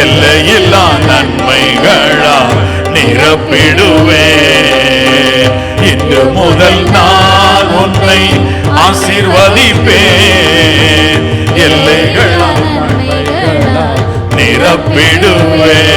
S1: எல்லையில்லா நன்மைகளால் நிரப்பிடுவேன். இன்று முதல் நான் உன்னை ஆசீர்வதிப்பேன், எல்லையில்லா நன்மைகளால் நிரப்பிடுவேன்.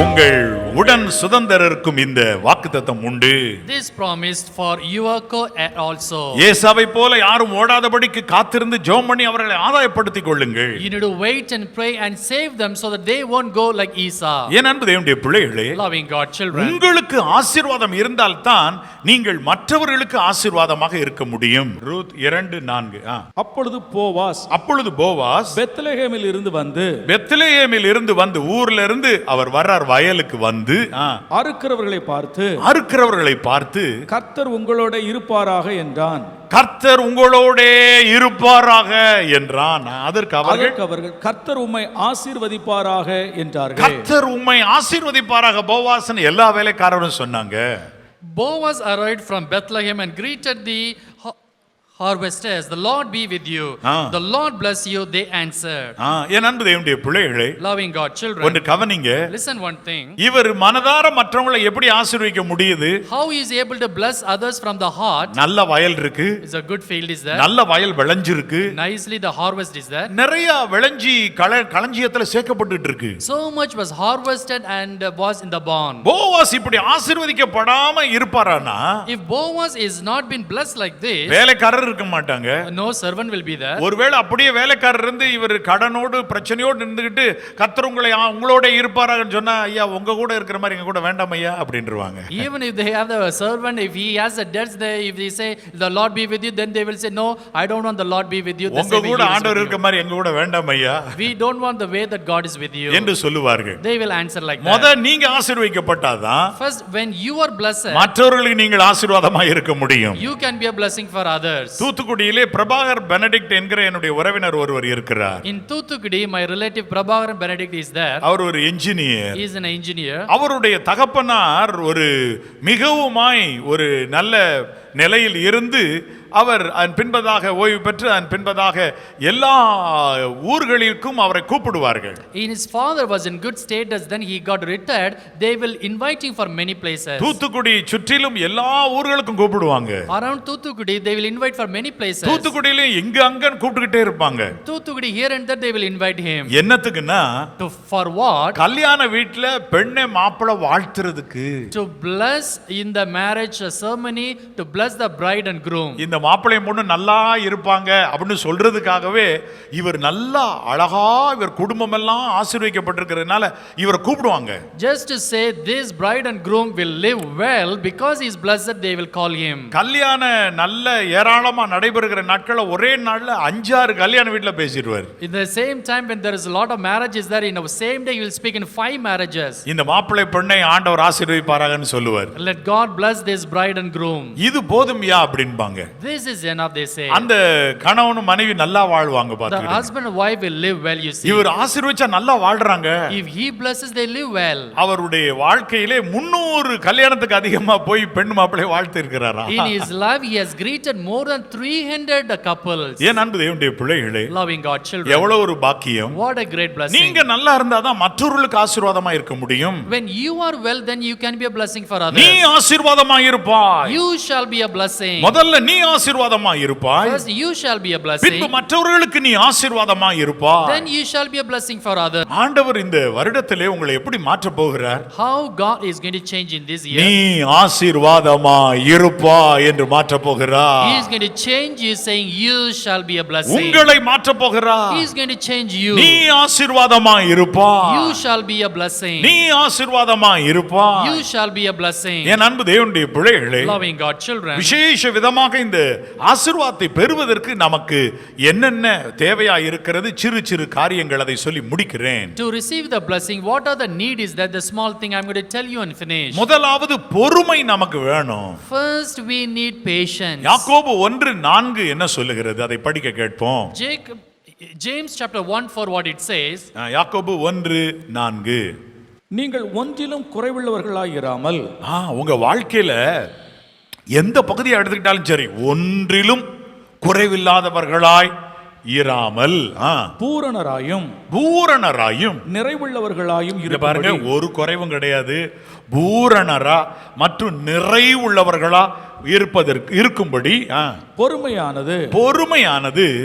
S1: உங்கள் உடன் சுதந்திரருக்கும் இந்த வாக்குத்தத்தம் உண்டு.
S2: This promised for your co-heir also.
S1: ஏசாவை போல யாரும் ஓடாதபடிக்கு காத்திருந்து ஜெபம் பண்ணி அவர்களை ஆதாயப்படுத்திக் கொள்ளுங்கள்.
S2: You need to wait and pray and save them so that they won't go like Esau.
S1: என் அன்பு தேவனுடைய பிள்ளைகளே,
S2: Loving God children.
S1: உங்களுக்கு ஆசீர்வாதம் இருந்தால்தான் நீங்கள் மற்றவர்களுக்கு ஆசீர்வாதமாக இருக்க முடியும். ரூத் 2:4.
S3: அப்பொழுது போவாஸ்
S1: அப்பொழுது போவாஸ்
S3: பெத்லகேமில் இருந்து வந்து
S1: பெத்லெகேமில் இருந்து வந்து ஊர்ல இருந்து அவர் வர்றார் வயலுக்கு வந்து
S3: அறுக்கிறவர்களை பார்த்து கர்த்தர் உங்களோட இருப்பாராக என்றான்.
S1: கர்த்தர் உங்களோட இருப்பாராக என்றான். அதற்கு அவர்கள்
S3: கர்த்தர் உம்மை ஆசீர்வதிப்பாராக என்றார்கள்.
S1: கர்த்தர் உம்மை ஆசீர்வதிப்பாராக போவாஸ்னு எல்லா வேலைக்காரரும் சொன்னாங்க.
S2: Boaz arrived from Bethlehem and greeted the harvesters. The Lord be with you. The Lord bless you, they answered.
S1: என் அன்பு தேவனுடைய பிள்ளைகளே,
S2: Loving God children.
S1: ஒன்று கவனிங்க.
S2: Listen one thing.
S1: இவர் மனதார மற்றவங்களை எப்படி ஆசீர்வதிக்க முடியுது?
S2: How he is able to bless others from the heart?
S1: நல்ல வயல் இருக்கு,
S2: Is a good field is there.
S1: நல்ல வயல் விளைஞ்சிருக்கு,
S2: Nicely the harvest is there.
S1: நிறைய விளைஞ்சி களஞ்சியத்துல சேர்க்கப்பட்டுட்டு இருக்கு.
S2: So much was harvested and was in the barn.
S1: Boaz இப்படி ஆசீர்வதிக்கப்படாம இருப்பாரானா,
S2: If Boaz is not been blessed like this,
S1: வேலைக்காரர் இருக்க மாட்டாங்க.
S2: no servant will be there.
S1: ஒருவேளை அப்படியே வேலைக்காரர் இருந்து இவர் கடனோடு பிரச்சனையோடு இருந்துகிட்டு கர்த்தர் உங்களோட இருப்பாரான்னு சொன்னா, ஐயா உங்க கூட இருக்கிற மாதிரி எங்க கூட வேண்டாம் ஐயா அப்படின்றுவாங்க.
S2: Even if they have the servant, if he has a debts, if they say the Lord be with you, then they will say no, I don't want the Lord be with you.
S1: உங்க கூட ஆண்டவர் இருக்கிற மாதிரி எங்க கூட வேண்டாம் ஐயா,
S2: we don't want the way that God is with you
S1: என்று சொல்லுவார்கள்.
S2: They will answer like that.
S1: முத நீங்க ஆசீர்வதிக்கப்பட்டாதான்
S2: First, when you are blessed,
S1: மற்றவர்களுக்கு நீங்கள் ஆசீர்வாதமாக இருக்க முடியும்.
S2: you can be a blessing for others.
S1: தூத்துக்குடியிலே பிரபாகர் பெனடிக்ட் என்கிற என்னுடைய உறவினர் ஒருவர் இருக்கிறார்.
S2: In Thuthukudi, my relative Prabhakaran Benedict is there.
S1: அவர் ஒரு engineer.
S2: He is an engineer.
S1: அவருடைய தகப்பனார் ஒரு மிகவுமாய் ஒரு நல்ல நிலையில் இருந்து அவர் அதன் பின்பதாக ஓய்வு பெற்று அதன் பின்பதாக எல்லா ஊர்களிற்கும் அவரை கூப்பிடுவார்கள்.
S2: His father was in good status, then he got retired. They will invite him for many places.
S1: Thoothukudi சுற்றிலும் எல்லா ஊர்களுக்கும் கூப்பிடுவாங்க.
S2: Around Thuthukudi, they will invite for many places.
S1: தூத்துக்குடியில இங்க அங்க கூப்பிட்டுக்கிட்டே இருப்பாங்க.
S2: Thuthukudi here and there they will invite him.
S1: என்னத்துக்குன்னா,
S2: For what?
S1: கல்யாண வீட்ல பெண்ணை மாப்பிள்ளை வாழ்த்துறதுக்கு.
S2: To bless in the marriage ceremony, to bless the bride and groom.
S1: இந்த மாப்பிள்ளை பொண்ணு நல்லா இருப்பாங்க அப்படின்னு சொல்றதுக்காகவே இவர் நல்லா அழகா இவர் குடும்பம் எல்லாம் ஆசீர்வதிக்கப்பட்டிருக்கிறதுனால இவரை கூப்பிடுவாங்க.
S2: Just to say this bride and groom will live well because he is blessed, they will call him.
S1: கல்யாண நல்ல ஏராளமா நடைபெறுகிற நாட்கள ஒரே நாள்ல 5-6 கல்யாண வீட்ல பேசிடுவார்.
S2: In the same time when there is a lot of marriages there, in the same day he will speak in 5 marriages.
S1: இந்த மாப்பிள்ளை பெண்ணை ஆண்டவர் ஆசீர்வதிப்பாராகன்னு சொல்லுவார்.
S2: Let God bless this bride and groom.
S1: இது போதும்யா அப்படின்பாங்க.
S2: This is enough, they say.
S1: அந்த கணவனும் மனைவி நல்லா வாழ்வாங்க
S2: The
S1: பாத்தீங்க.
S2: husband and wife will live well, you see.
S1: இவர் ஆசீர்வதிச்சா நல்லா வாழ்றாங்க.
S2: If he blesses, they live well.
S1: அவருடைய வாழ்க்கையிலே 300 கல்யாணத்துக்கு அதிகமா போய் பெண் மாப்பிள்ளை வாழ்த்து இருக்கிறாரா.
S2: In his life he has greeted more than 300 couples.
S1: ஏன் அன்பு தேவனுடைய பிள்ளைகளே,
S2: Loving God children.
S1: எவ்வளவு ஒரு பாக்கியம்.
S2: What a great blessing.
S1: நீங்க நல்லா இருந்தாதான் மற்றவர்களுக்கு ஆசீர்வாதமா இருக்க முடியும்.
S2: When you are well, then you can be a blessing for
S1: நீ
S2: others.
S1: ஆசீர்வாதமா இருப்பாய்.
S2: You shall be a blessing.
S1: முதல்ல நீ ஆசீர்வாதமா இருப்பாய்.
S2: First you shall be a
S1: பின்பு
S2: blessing.
S1: மற்றவர்களுக்கு நீ ஆசீர்வாதமா இருப்பாய்.
S2: Then you shall be a blessing for others.
S1: ஆண்டவர் இந்த வருடத்திலே உங்களை எப்படி மாற்ற போகிறார்?
S2: How God is going to change in this
S1: நீ
S2: year?
S1: ஆசீர்வாதமா இருப்பாய் என்று மாற்ற போகிறார்.
S2: He is going to change you, saying you shall be a blessing.
S1: உங்களை மாற்ற போகிறார்.
S2: He is going to change you.
S1: நீ ஆசீர்வாதமா இருப்பாய்.
S2: You shall be a blessing.
S1: நீ ஆசீர்வாதமா இருப்பாய்.
S2: You shall be a blessing.
S1: என் அன்பு தேவனுடைய பிள்ளைகளே,
S2: Loving God children. children,
S1: விசேஷ விதமாக இந்த ஆசீர்வாதத்தை பெறுவதற்கு நமக்கு என்னென்ன தேவையா இருக்கிறது, சிறு சிறு காரியங்கள் அதை சொல்லி முடிக்கிறேன்.
S2: to receive the blessing, what are the need is that the small thing I'm going to tell you and finish.
S1: முதலாவது பொறுமை நமக்கு வேணும்.
S2: First we need patience.
S1: யாக்கோபு 1:4 என்ன சொல்லுகிறது, அதை படிக்க கேட்போம்.
S2: James chapter 1 what it says.
S1: யாக்கோபு 1:4.
S3: நீங்கள் ஒன்றிலும் குறைவுள்ளவர்களாயிராமல்,
S1: உங்க வாழ்க்கையில எந்த பகுதியை எடுத்துக்கிட்டாலும் சரி, ஒன்றிலும் குறைவில்லாதவர்களாய் இராமல் பூரணராயும்
S3: நிறைவுள்ளவர்களாயும்
S1: பாருங்க, ஒரு குறைவும் கிடையாது. பூரணரா மற்றும் நிறைவுள்ளவர்களா இருக்கும்படி
S3: பொறுமையானது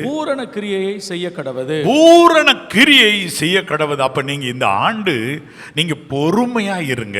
S3: பூரண கிரியையை செய்ய கடவது.
S1: அப்ப நீங்க இந்த ஆண்டு நீங்க பொறுமையா இருங்க.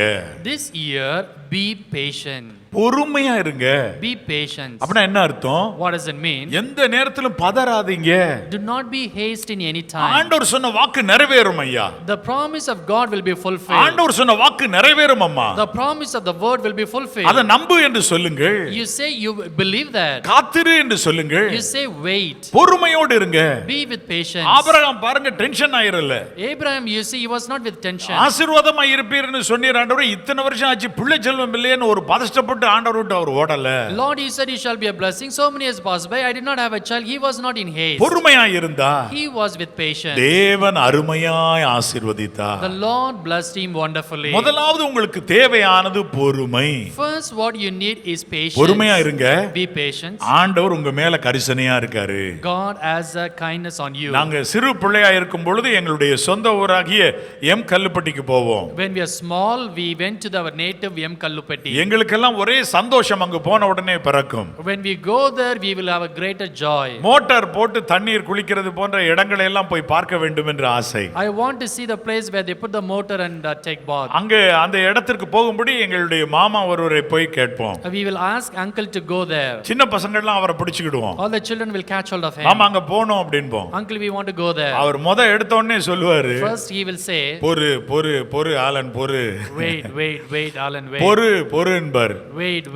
S2: This year be patient.
S1: பொறுமையா இருங்க.
S2: Be patient.
S1: அப்படினா என்ன அர்த்தம்?
S2: What does it mean?
S1: எந்த நேரத்திலும் பதறாதீங்க.
S2: Do not be hasty in any time.
S1: ஆண்டவர் சொன்ன வாக்கு நிறைவேறும் ஐயா.
S2: The promise of God will be fulfilled.
S1: ஆண்டவர் சொன்ன வாக்கு நிறைவேறும் அம்மா.
S2: The promise of the word will be fulfilled.
S1: அத நம்பு என்று சொல்லுங்கள்.
S2: You say you believe that.
S1: காத்திரு என்று சொல்லுங்கள்.
S2: You say wait.
S1: பொறுமையோடு இருங்க.
S2: Be with patience.
S1: ஆபிரகாம் பாருங்க, tension ஆயிரல.
S2: Abraham, you see, he was not with tension.
S1: ஆசீர்வாதமாய் இருப்பீர்னு சொன்னீர் ஆண்டவரே, இத்தனை வருஷம் ஆச்சு பிள்ளை செல்வம் இல்லையேன்னு ஒரு பதஷ்டப்பட்டு ஆண்டவர் விட்டு அவர் ஓடல.
S2: Lord, you said you shall be a blessing. So many years passed by, I did not have a child. He was not in haste.
S1: பொறுமையாய் இருந்தா.
S2: He was with patience.
S1: தேவன் அருமையாய் ஆசீர்வதித்தார்.
S2: The Lord blessed him wonderfully.
S1: முதலாவது உங்களுக்கு தேவையானது பொறுமை.
S2: First what you need is patience.
S1: பொறுமையா இருங்க.
S2: Be patient.
S1: ஆண்டவர் உங்க மேல கரிசனையா இருக்காரு.
S2: God has a kindness on you.
S1: நாங்க சிறு பிள்ளையா இருக்கும் பொழுது எங்களுடைய சொந்த ஊராகிய எம் கல்லுப்பட்டிக்கு போவோம்.
S2: When we are small, we went to our native M Kallupatti.
S1: எங்களுக்கெல்லாம் ஒரே சந்தோஷம் அங்க போன உடனே பிறக்கும்.
S2: When we go there, we will have a greater joy.
S1: Motor போட்டு தண்ணீர் குளிக்கிறது போன்ற இடங்களை எல்லாம் போய் பார்க்க வேண்டும் என்ற ஆசை.
S2: I want to see the place where they put the motor and take bath.
S1: அங்க அந்த இடத்திற்கு போகும்படி எங்களுடைய மாமா ஒருவரை போய் கேட்போம்.
S2: We will ask uncle to go there.
S1: சின்ன பசங்க எல்லாம் அவரை பிடிச்சிடுவோம்.
S2: All the children will catch hold of him.
S1: மாமா அங்க போணும் அப்படின்போம்.
S2: Uncle, we want to go there.
S1: அவர் எடுத்த உடனே சொல்லுவாரு.
S2: First he will say,
S1: பொறு ஆலன் பொறு.
S2: Wait Alan, wait.
S1: பொறு என்பார்.
S2: Wait.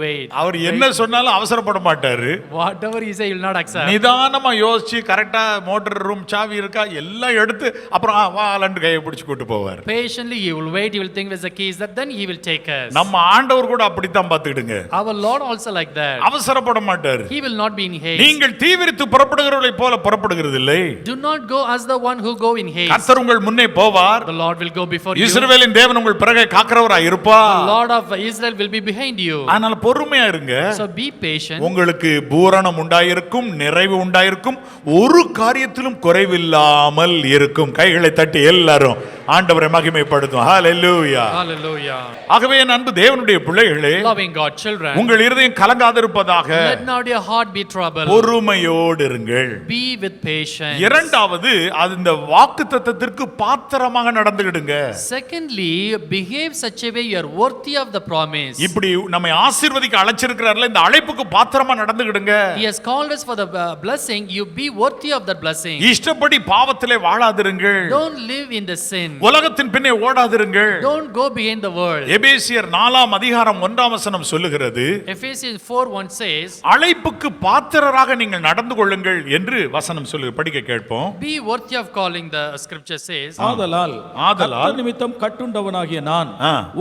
S1: அவர் என்ன சொன்னாலும் அவசரப்பட மாட்டாரு.
S2: Whatever he say, he will not accept.
S1: நிதானமா யோசிச்சு கரெக்ட்டா மோட்டார் ரூம் சாவி இருக்கா எல்லாம் எடுத்து அப்புறம் வா ஆலன் கையை பிடிச்சு கூட்டி போவார்.
S2: Patiently he will wait, he will think where's the keys, that then he will take us.
S1: நம்ம ஆண்டவர் கூட அப்படித்தான் பாத்துக்கிடுங்க.
S2: Our Lord also like that.
S1: அவசரப்பட மாட்டார்.
S2: He will not be in haste.
S1: நீங்கள் தீவிரித்து புறப்படுகிறவர்களை போல புறப்படுகிறது இல்லை.
S2: Do not go as the one who go in haste.
S1: கர்த்தர் உங்கள் முன்னே போவார்.
S2: The Lord will go before you.
S1: இஸ்ரவேலின் தேவன் உங்கள் பிறகே காக்கிறவராய் இருப்பார்.
S2: The Lord of Israel will be behind you.
S1: அதனால பொறுமையா இருங்க.
S2: So be patient.
S1: உங்களுக்கு பூரணம் உண்டாயிருக்கும், நிறைவு உண்டாயிருக்கும், ஒரு காரியத்திலும் குறைவில்லாமல் இருக்கும். கைகளை தட்டி எல்லாரும் ஆண்டவரை மகிமைப்படுத்தும். ஹalleluya.
S2: Hallelujah.
S1: ஆகவே என் அன்பு தேவனுடைய பிள்ளைகளே,
S2: Loving God children,
S1: உங்கள் இருதயம் கலங்காதிருப்பதாக
S2: let not your heart be troubled.
S1: பொறுமையோடு இருங்கள்.
S2: Be with patience.
S1: இரண்டாவது, அது இந்த வாக்குத்தத்தத்திற்கு பாத்திரமாக நடந்துக்கிடுங்க.
S2: Secondly, behave such a way you are worthy of the promise.
S1: இப்படி நம்மை ஆசீர்வதிக்க அழைச்சிருக்கிறார்ல, இந்த அழைப்புக்கு பாத்திரமா நடந்துக்கிடுங்க.
S2: He has called us for the blessing. You be worthy of that blessing.
S1: இஷ்டப்படி பாவத்திலே வாழாதிருங்கள்.
S2: Don't live in the sin.
S1: உலகத்தின் பின்னே ஓடாதிருங்கள்.
S2: Don't go behind the world.
S1: எபேசியர் 4:1 சொல்லுகிறது,
S2: Ephesians 4:1 says,
S1: அழைப்புக்கு பாத்திரராக நீங்கள் நடந்து கொள்ளுங்கள் என்று வசனம் சொல்லு. படிக்க கேட்போம்.
S2: be worthy of calling, the scripture says.
S3: ஆதலால்
S1: கர்த்தர்
S3: நிமித்தம் கட்டுண்டவனாகிய நான்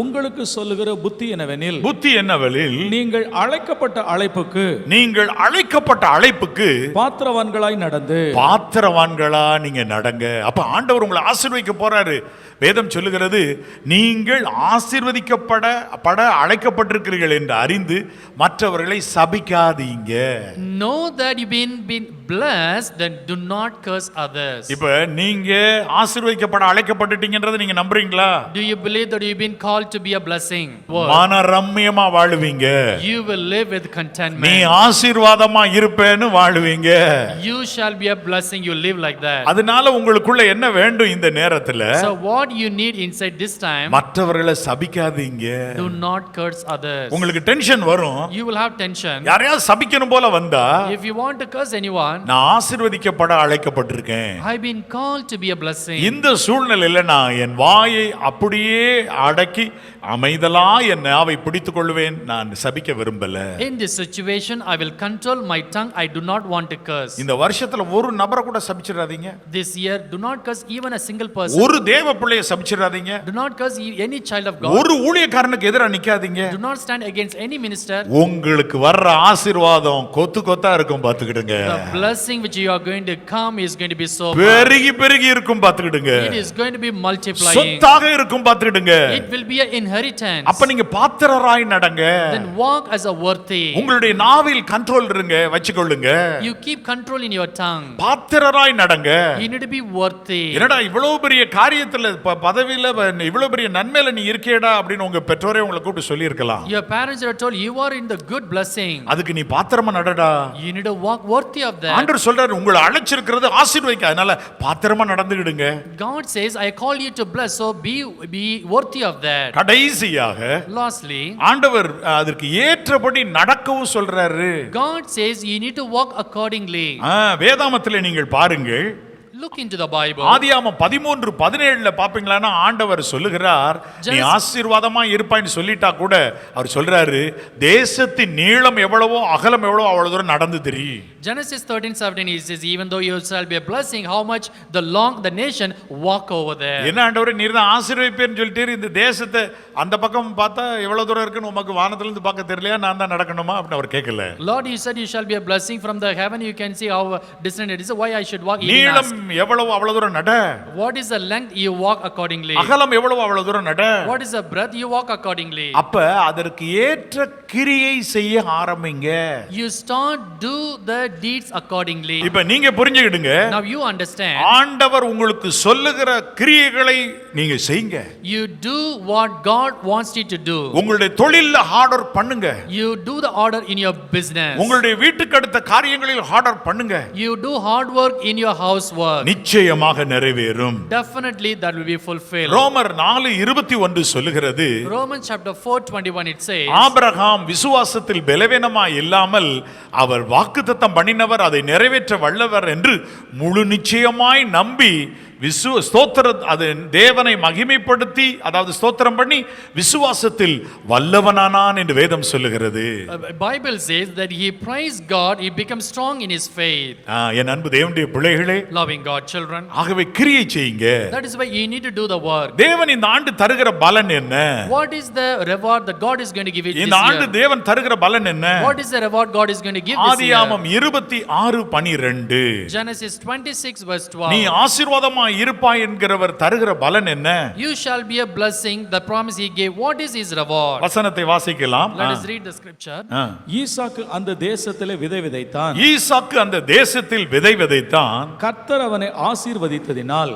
S3: உங்களுக்கு சொல்லுகிற புத்தி என்னவெனில், நீங்கள் அழைக்கப்பட்ட அழைப்புக்கு பாத்திரவான்களாய் நீங்க நடங்க. அப்ப ஆண்டவர் உங்களை ஆசீர்வதிக்க போறாரு. வேதம் சொல்லுகிறது, நீங்கள் ஆசீர்வதிக்கப்பட அழைக்கப்பட்டிருக்கிறீர்கள் என்று அறிந்து மற்றவர்களை சபிக்காதீங்க.
S2: Know that you've been blessed, then do not curse others.
S1: இப்ப நீங்க ஆசீர்வதிக்கப்பட அழைக்கப்பட்டுட்டீங்கன்றதை நீங்க நம்புறீங்களா?
S2: Do you believe that you've been called to be a blessing?
S1: மனரம்யமா வாழுவீங்க.
S2: You will live with contentment.
S1: நீ ஆசீர்வாதமா இருப்பேன்னு வாழுவீங்க.
S2: You shall be a blessing. You live like that.
S1: அதனால உங்களுக்குள்ள என்ன வேண்டும் இந்த நேரத்துல?
S2: So what you need inside this time,
S1: மற்றவர்களை சபிக்காதீங்க.
S2: do not curse others.
S1: உங்களுக்கு டென்ஷன் வரும்.
S2: You will have tension.
S1: யாரையாவது சபிக்கணும் போல வந்தா,
S2: If you want to curse anyone,
S1: நான் ஆசீர்வதிக்கப்பட அழைக்கப்பட்டிருக்கேன்.
S2: I've been called to be a blessing.
S1: இந்த சூழ்நிலையில நான் என் வாயை அப்படியே அடக்கி அமைதலா என் நாவை பிடித்துக் கொள்வேன். நான் சபிக்க விரும்பல.
S2: In this situation, I will control my tongue. I do not want to curse.
S1: இந்த வருஷத்துல ஒரு நபரை கூட சபிச்சிடாதீங்க.
S2: This year, do not curse even a single person.
S1: ஒரு தேவ பிள்ளையை சபிச்சிடாதீங்க.
S2: Do not curse any child of God.
S1: ஒரு ஊழியக்காரனுக்கு எதிரா நிக்காதீங்க.
S2: Do not stand against any minister.
S1: உங்களுக்கு வர்ற ஆசீர்வாதம் கொத்து கொத்தா இருக்கும் பாத்துக்கிடுங்க.
S2: The blessing which you are going to come is going to be so
S1: பெருகி பெருகி இருக்கும் பாத்துக்கிடுங்க.
S2: It is going to be multiplying.
S1: சொத்தாக இருக்கும் பாத்துக்கிடுங்க.
S2: It will be an inheritance.
S1: அப்ப நீங்க பாத்திரராய் நடங்க.
S2: Then walk as a worthy.
S1: உங்களுடைய நாவில் கண்ட்ரோல் இருங்க, வச்சுக்கொள்ளுங்க.
S2: You keep control in your tongue.
S1: பாத்திரராய் நடங்க.
S2: You need to be worthy.
S1: என்னடா இவ்வளவு பெரிய காரியத்துல பதவியில இவ்வளவு பெரிய நன்மையில நீ இருக்கேடா அப்படின்னு உங்க பெற்றோரே உங்களை கூப்பிட்டு சொல்லி இருக்கலாம்.
S2: Your parents are told you are in the good blessing.
S1: அதுக்கு நீ பாத்திரமா நடடா.
S2: You need to walk worthy of that.
S1: ஆண்டவர் சொல்றாரு உங்களை அழைச்சிருக்கிறது ஆசீர்வதிக்க, அதனால பாத்திரமா நடந்துக்கிடுங்க.
S2: God says I call you to bless, so be worthy of that.
S1: கடைசியாக
S2: Lastly,
S1: ஆண்டவர் அதற்கு ஏற்றபடி நடக்கவும் சொல்றாரு.
S2: God says you need to walk accordingly.
S1: வேதாமத்திலே நீங்கள் பாருங்கள்.
S2: Look into the Bible.
S1: ஆதியாகமம் 13:17 பாப்பீங்களானா ஆண்டவர் சொல்லுகிறார் நீ ஆசீர்வாதமா இருப்பாய்ன்னு சொல்லிட்டா கூட அவர் சொல்றாரு தேசத்தின் நீளம் எவ்வளவோ அகலம் எவ்வளவோ அவ்வளவு தூரம் நடந்து திரி.
S2: Genesis 13:17 he says even though you shall be a blessing, how much the nation walk over there.
S1: என்ன ஆண்டவரே நீர் தான் ஆசீர்வதிப்பேன்னு சொல்லிட்டு இந்த தேசத்தை அந்த பக்கம் பார்த்தா எவ்வளவு தூரம் இருக்குன்னு உமக்கு வானத்துல இருந்து பார்க்க தெரியலையா, நான் தான் நடக்கணுமா அப்படின்னு அவர் கேட்கல.
S2: Lord, you said you shall be a blessing from the heaven, you can see how distant it is, why I should walk.
S1: நீளம் எவ்வளவு அவ்வளவு தூரம் நட.
S2: What is the length, you walk accordingly.
S1: அகலம் எவ்வளவு அவ்வளவு தூரம் நட.
S2: What is the breadth, you walk accordingly.
S1: அப்ப அதற்கு ஏற்ற கிரியை செய்ய ஆரம்பிங்க.
S2: You start do the deeds accordingly.
S1: இப்ப நீங்க புரிஞ்சுக்கிடுங்க.
S2: Now you understand.
S1: ஆண்டவர் உங்களுக்கு சொல்லுகிற கிரியைகளை நீங்க செய்யுங்க.
S2: You do what God wants you to do.
S1: உங்களுடைய தொழில்ல ஹார்ட் ஒர்க் பண்ணுங்க.
S2: You do the order in your business.
S1: உங்களுடைய வீட்டுக்கு அடுத்த காரியங்களில் ஹார்ட் ஒர்க் பண்ணுங்க.
S2: You do hard work in your housework.
S1: நிச்சயமாக நிறைவேறும்.
S2: Definitely that will be fulfilled.
S1: ரோமர் 4:21 சொல்லுகிறது.
S2: Romans chapter 4:21 it says.
S1: Abraham விசுவாசத்தில் பலவீனமாய் இல்லாமல் அவர் வாக்குத்தத்தம் பண்ணினவர் அதை நிறைவேற்ற வல்லவர் என்று முழு நிச்சயமாய் நம்பி அது தேவனை மகிமைப்படுத்தி அதாவது ஸ்தோத்திரம் பண்ணி விசுவாசத்தில் வல்லவனானான் என்று வேதம் சொல்லுகிறது.
S2: Bible says that he praised God, he became strong in his faith.
S1: என் அன்பு தேவனுடைய பிள்ளைகளே,
S2: loving God children,
S1: ஆகவே கிரியை செய்யுங்க.
S2: That is why you need to do the work.
S1: தேவன் இந்த ஆண்டு தருகிற பலன் என்ன?
S2: What is the reward that God is going to give it this year?
S1: இந்த ஆண்டு தேவன் தருகிற பலன் என்ன?
S2: What is the reward God is going to give this year?
S1: ஆதியாகமம் 26:12
S2: Genesis 26:12
S1: நீ ஆசீர்வாதமா இருப்பாய் என்கிறவர் தருகிற பலன் என்ன?
S2: You shall be a blessing, the promise he gave. What is his reward?
S1: வசனத்தை வாசிக்கலாம்.
S2: Let us read the scripture.
S3: ஈசாக்கு அந்த தேசத்திலே விதை விதைத்தான்.
S1: ஈசாக்கு அந்த தேசத்தில் விதை விதைத்தான்.
S3: கர்த்தர் அவனை ஆசீர்வதித்ததினால்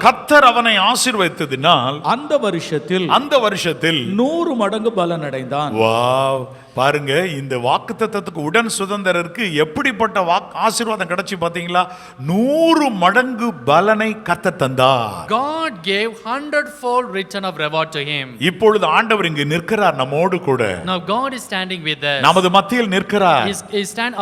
S3: அந்த வருஷத்தில் 100 மடங்கு பலன் அடைந்தான்.
S1: வாவ், பாருங்க இந்த வாக்குத்தத்தத்துக்கு உடன் சுதந்திரருக்கு எப்படிப்பட்ட ஆசீர்வாதம் கிடைச்சு பாத்தீங்களா? 100 மடங்கு பலனை கர்த்தர் தந்தார்.
S2: God gave 100-fold return of reward to him.
S1: இப்பொழுது ஆண்டவர் இங்கு நிற்கிறார் நம்மோடு கூட.
S2: Now God is standing with us.
S1: நமது மத்தியில் நிற்கிறார்.
S2: He stand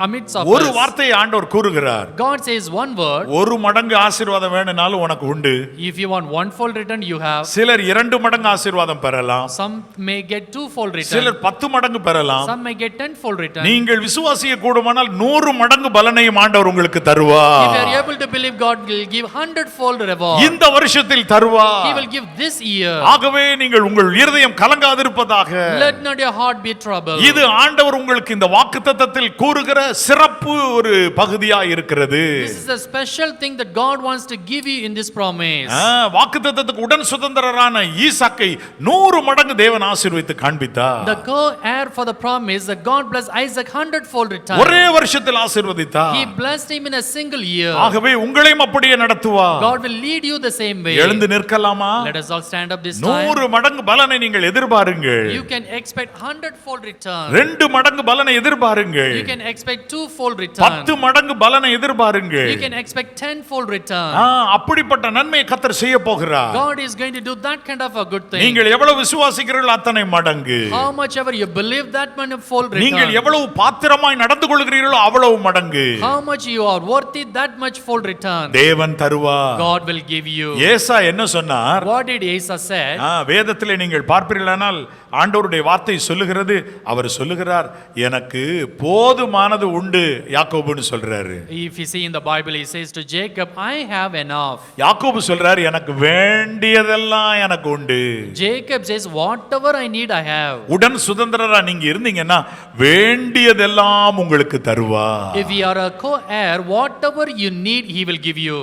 S2: amidst of us.
S1: ஒரு வார்த்தையை ஆண்டவர் கூறுகிறார்.
S2: God says one word.
S1: 1 மடங்கு ஆசீர்வாதம் வேணும்னாலும் உனக்கு உண்டு.
S2: If you want 1-fold return you have.
S1: சிலர் 2 மடங்கு ஆசீர்வாதம் பெறலாம்.
S2: Some may get 2-fold return.
S1: சிலர் 10 மடங்கு பெறலாம்.
S2: Some may get 10-fold return.
S1: நீங்கள் விசுவாசிக்க கூடுமானால் 100 மடங்கு பலனையும் ஆண்டவர் உங்களுக்கு தருவார்.
S2: If you are able to believe, God will give 100-fold reward.
S1: இந்த வருஷத்தில் தருவார்.
S2: He will give this year.
S1: ஆகவே நீங்கள் உங்கள் இருதயம் கலங்காதிருப்பதாக.
S2: Let not your heart be troubled.
S1: இது ஆண்டவர் உங்களுக்கு இந்த வாக்குத்தத்தத்தில் கூறுகிற சிறப்பு ஒரு பகுதியாக இருக்கிறது.
S2: This is a special thing that God wants to give you in this promise.
S1: வாக்குத்தத்தத்துக்கு உடன் சுதந்திரரான ஈசாக்கை 100 மடங்கு தேவன் ஆசீர்வதித்து காண்பித்தார்.
S2: The co-heir for the promise that God blessed Isaac 100-fold return.
S1: ஒரே வருஷத்தில் ஆசீர்வதித்தார்.
S2: He blessed him in a single year.
S1: ஆகவே உங்களையும் அப்படியே நடத்துவார்.
S2: God will lead you the same way.
S1: எழுந்து நிற்கலாமா?
S2: Let us all stand up this time.
S1: 100 மடங்கு பலனை நீங்கள் எதிர்பாருங்கள்.
S2: You can expect 100-fold return.
S1: 2 மடங்கு பலனை எதிர்பாருங்கள்.
S2: You can expect 2-fold return.
S1: 10 மடங்கு பலனை எதிர்பாருங்கள்.
S2: You can expect 10-fold return.
S1: அப்படிப்பட்ட நன்மையை கர்த்தர் செய்ய போகிறார்.
S2: God is going to do that kind of a good thing.
S1: நீங்கள் எவ்வளவு விசுவாசிக்கிறீர்கள் அத்தனை மடங்கு.
S2: How much ever you believe, give that manifold
S1: நீங்கள்
S2: return.
S1: எவ்வளவு பாத்திரமாய் நடந்து கொள்கிறீர்களோ அவ்வளவு மடங்கு
S2: How much you are worthy, that much full return.
S1: தேவன் தருவார்.
S2: God will give you.
S1: ஏசா என்ன சொன்னார்?
S2: What did Asa said?
S1: வேதத்திலே நீங்கள் பார்ப்பீர்களானால் ஆண்டவருடைய வார்த்தை சொல்லுகிறது, அவர் சொல்லுகிறார், எனக்கு போதுமானது உண்டு யாக்கோபுன்னு சொல்றாரு.
S2: If you see in the Bible, he says to Jacob, I have enough.
S1: யாக்கோபு சொல்றாரு, எனக்கு வேண்டியதெல்லாம் எனக்கு உண்டு.
S2: Jacob says, whatever I need, I have.
S1: உடன் சுதந்திரரா நீங்க இருந்தீங்கன்னா வேண்டியதெல்லாம் உங்களுக்கு தருவார்.
S2: If you are a co-heir, whatever you need, he will give you.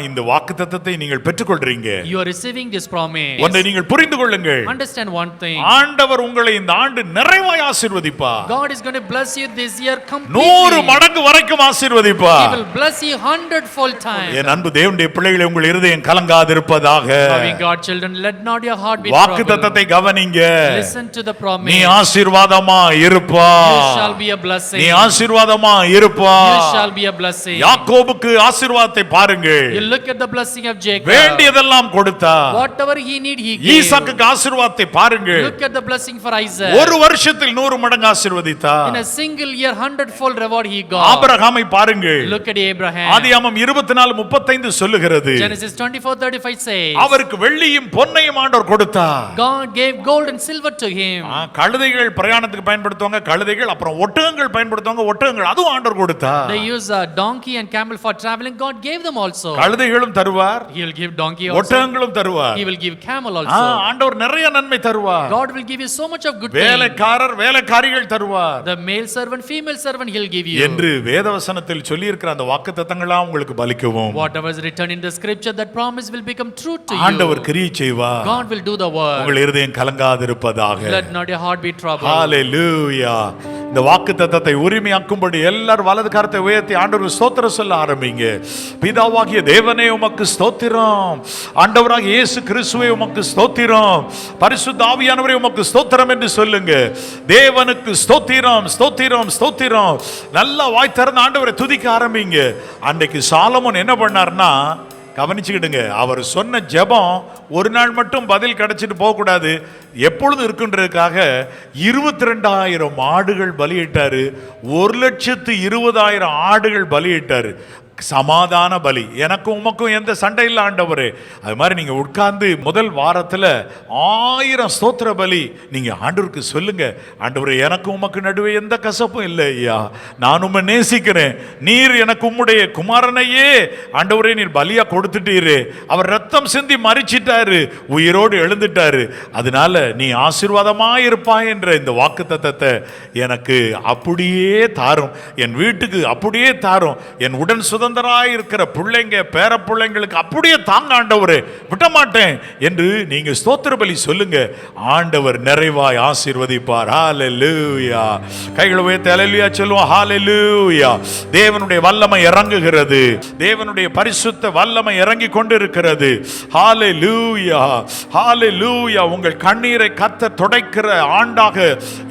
S1: இந்த வாக்குத்தத்தத்தை நீங்கள் பெற்றுக்கொள்றீங்க.
S2: You are receiving this promise.
S1: ஒன்றை நீங்கள் புரிந்து கொள்ளுங்கள்.
S2: Understand one thing.
S1: ஆண்டவர் உங்களை இந்த ஆண்டு நிறைவாய் ஆசீர்வதிப்பார்.
S2: God is going to bless you this year completely.
S1: 100 மடங்கு வரைக்கும் ஆசீர்வதிப்பார்.
S2: He will bless you 100-fold time.
S1: என் அன்பு தேவனுடைய பிள்ளைகளே, உங்கள் இருதயம் கலங்காதிருப்பதாக.
S2: Loving God children, let not your heart be troubled.
S1: வாக்குத்தத்தத்தை கவனிங்க.
S2: Listen to the promise.
S1: நீ ஆசீர்வாதமா இருப்பாய்.
S2: You shall be a blessing.
S1: நீ ஆசீர்வாதமா இருப்பாய்.
S2: You shall be a blessing.
S1: யாக்கோபுக்கு ஆசீர்வாதத்தை பாருங்க.
S2: You look at the blessing of Jacob.
S1: வேண்டியதெல்லாம் கொடுத்தார்.
S2: Whatever he need, he gave.
S1: ஈசாக்குக்கு ஆசீர்வாதத்தை பாருங்க.
S2: Look at the blessing for Isaac.
S1: ஒரு வருஷத்தில் 100 மடங்கு ஆசீர்வதித்தார்.
S2: In a single year, 100-fold reward he got.
S1: ஆபிரகாமை பாருங்க.
S2: Look at Abraham.
S1: ஆதியாகமம் 24:35 சொல்லுகிறது.
S2: Genesis 24:35 says.
S1: அவருக்கு வெள்ளியும் பொன்னையும் ஆண்டவர் கொடுத்தார்.
S2: God gave gold and silver to him.
S1: கழுதைகள் பிரயாணத்துக்கு பயன்படுத்துவாங்க, கழுதைகள், அப்புறம் ஒட்டகங்கள் பயன்படுத்துவாங்க, ஒட்டகங்கள், அதுவும் ஆண்டவர் கொடுத்தார்.
S2: They use a donkey and camel for traveling. God gave them also.
S1: கழுதைகளும் தருவார்.
S2: He will give donkey also.
S1: ஒட்டகங்களும் தருவார்.
S2: He will give camel also.
S1: ஆண்டவர் நிறைய நன்மை தருவார்.
S2: God will give you so much of good things.
S1: வேலைக்காரர் வேலைக்காரிகள் தருவார்.
S2: The male servant, female servant, he'll give you.
S1: என்று வேதவசனத்தில் சொல்லி இருக்கிற அந்த வாக்குத்தத்தங்களா உங்களுக்கு பலிக்கவும்.
S2: Whatever is written in the scripture, that promise will become true to you.
S1: ஆண்டவர் கிரியை செய்வார்.
S2: God will do the work.
S1: உங்கள் இருதயம் கலங்காதிருப்பதாக.
S2: Let not your heart be troubled.
S1: ஹalleluya. இந்த வாக்குத்தத்தத்தை உரிமையாக்கும்படி எல்லாரும் வலது கரத்தை உயர்த்தி ஆண்டவருக்கு ஸ்தோத்திரம் சொல்ல ஆரம்பிங்க. பிதாவாகிய தேவனே உமக்கு ஸ்தோத்திரம், ஆண்டவராகிய இயேசு கிறிஸ்துவே உமக்கு ஸ்தோத்திரம், பரிசுத்த ஆவியானவரே உமக்கு ஸ்தோத்திரம் என்று சொல்லுங்க. தேவனுக்கு ஸ்தோத்திரம், ஸ்தோத்திரம், ஸ்தோத்திரம். நல்லா வாய் திறந்து ஆண்டவரை துதிக்க ஆரம்பிங்க. அன்றைக்கு சாலமோன் என்ன பண்ணார்னா, கவனிச்சுக்கிடுங்க, அவர் சொன்ன ஜெபம் ஒரு நாள் மட்டும் பதில் கிடைச்சிட்டு போகக்கூடாது, எப்பொழுதும் இருக்குன்றதுக்காக 22,000 ஆடுகள் பலியிட்டாரு. 1,20,000 ஆடுகள் பலியிட்டாரு. சமாதான பலி. எனக்கும் உமக்கும் எந்த சண்டை இல்லை ஆண்டவரே. அது மாதிரி நீங்க உட்கார்ந்து முதல் வாரத்தில் 1000 ஸ்தோத்திர பலி நீங்க ஆண்டவருக்கு சொல்லுங்க. ஆண்டவரே, எனக்கு உமக்கு நடுவே எந்த கசப்பும் இல்லை ஐயா, நான் உம்மை நேசிக்கிறேன். நீர் எனக்கு உம்முடைய குமாரனையே ஆண்டவரே நீர் பலியா கொடுத்துட்டீரு, அவர் ரத்தம் சிந்தி மரிச்சிட்டாரு, உயிரோடு எழுந்துட்டாரு, அதனால நீ ஆசீர்வாதமா இருப்பாய் என்ற இந்த வாக்குத்தத்தத்தை எனக்கு அப்படியே தாரும், என் வீட்டுக்கு அப்படியே தாரும், என் உடன் சுதந்திராய் இருக்கிற பிள்ளைங்க பேர பிள்ளைங்களுக்கு அப்படியே தாங்க ஆண்டவரே, விட்ட மாட்டேன் என்று நீங்க ஸ்தோத்திர பலி சொல்லுங்க. ஆண்டவர் நிறைவாய் ஆசீர்வதிப்பார். ஹalleluya. கைகளை உயர்த்தி ஹalleluya சொல்லுவோம். ஹalleluya. தேவனுடைய வல்லமை இறங்குகிறது, தேவனுடைய பரிசுத்த வல்லமை இறங்கி கொண்டிருக்கிறது. ஹalleluya, ஹalleluya. உங்கள் கண்ணீரை கர்த்தர் துடைக்கிற ஆண்டாக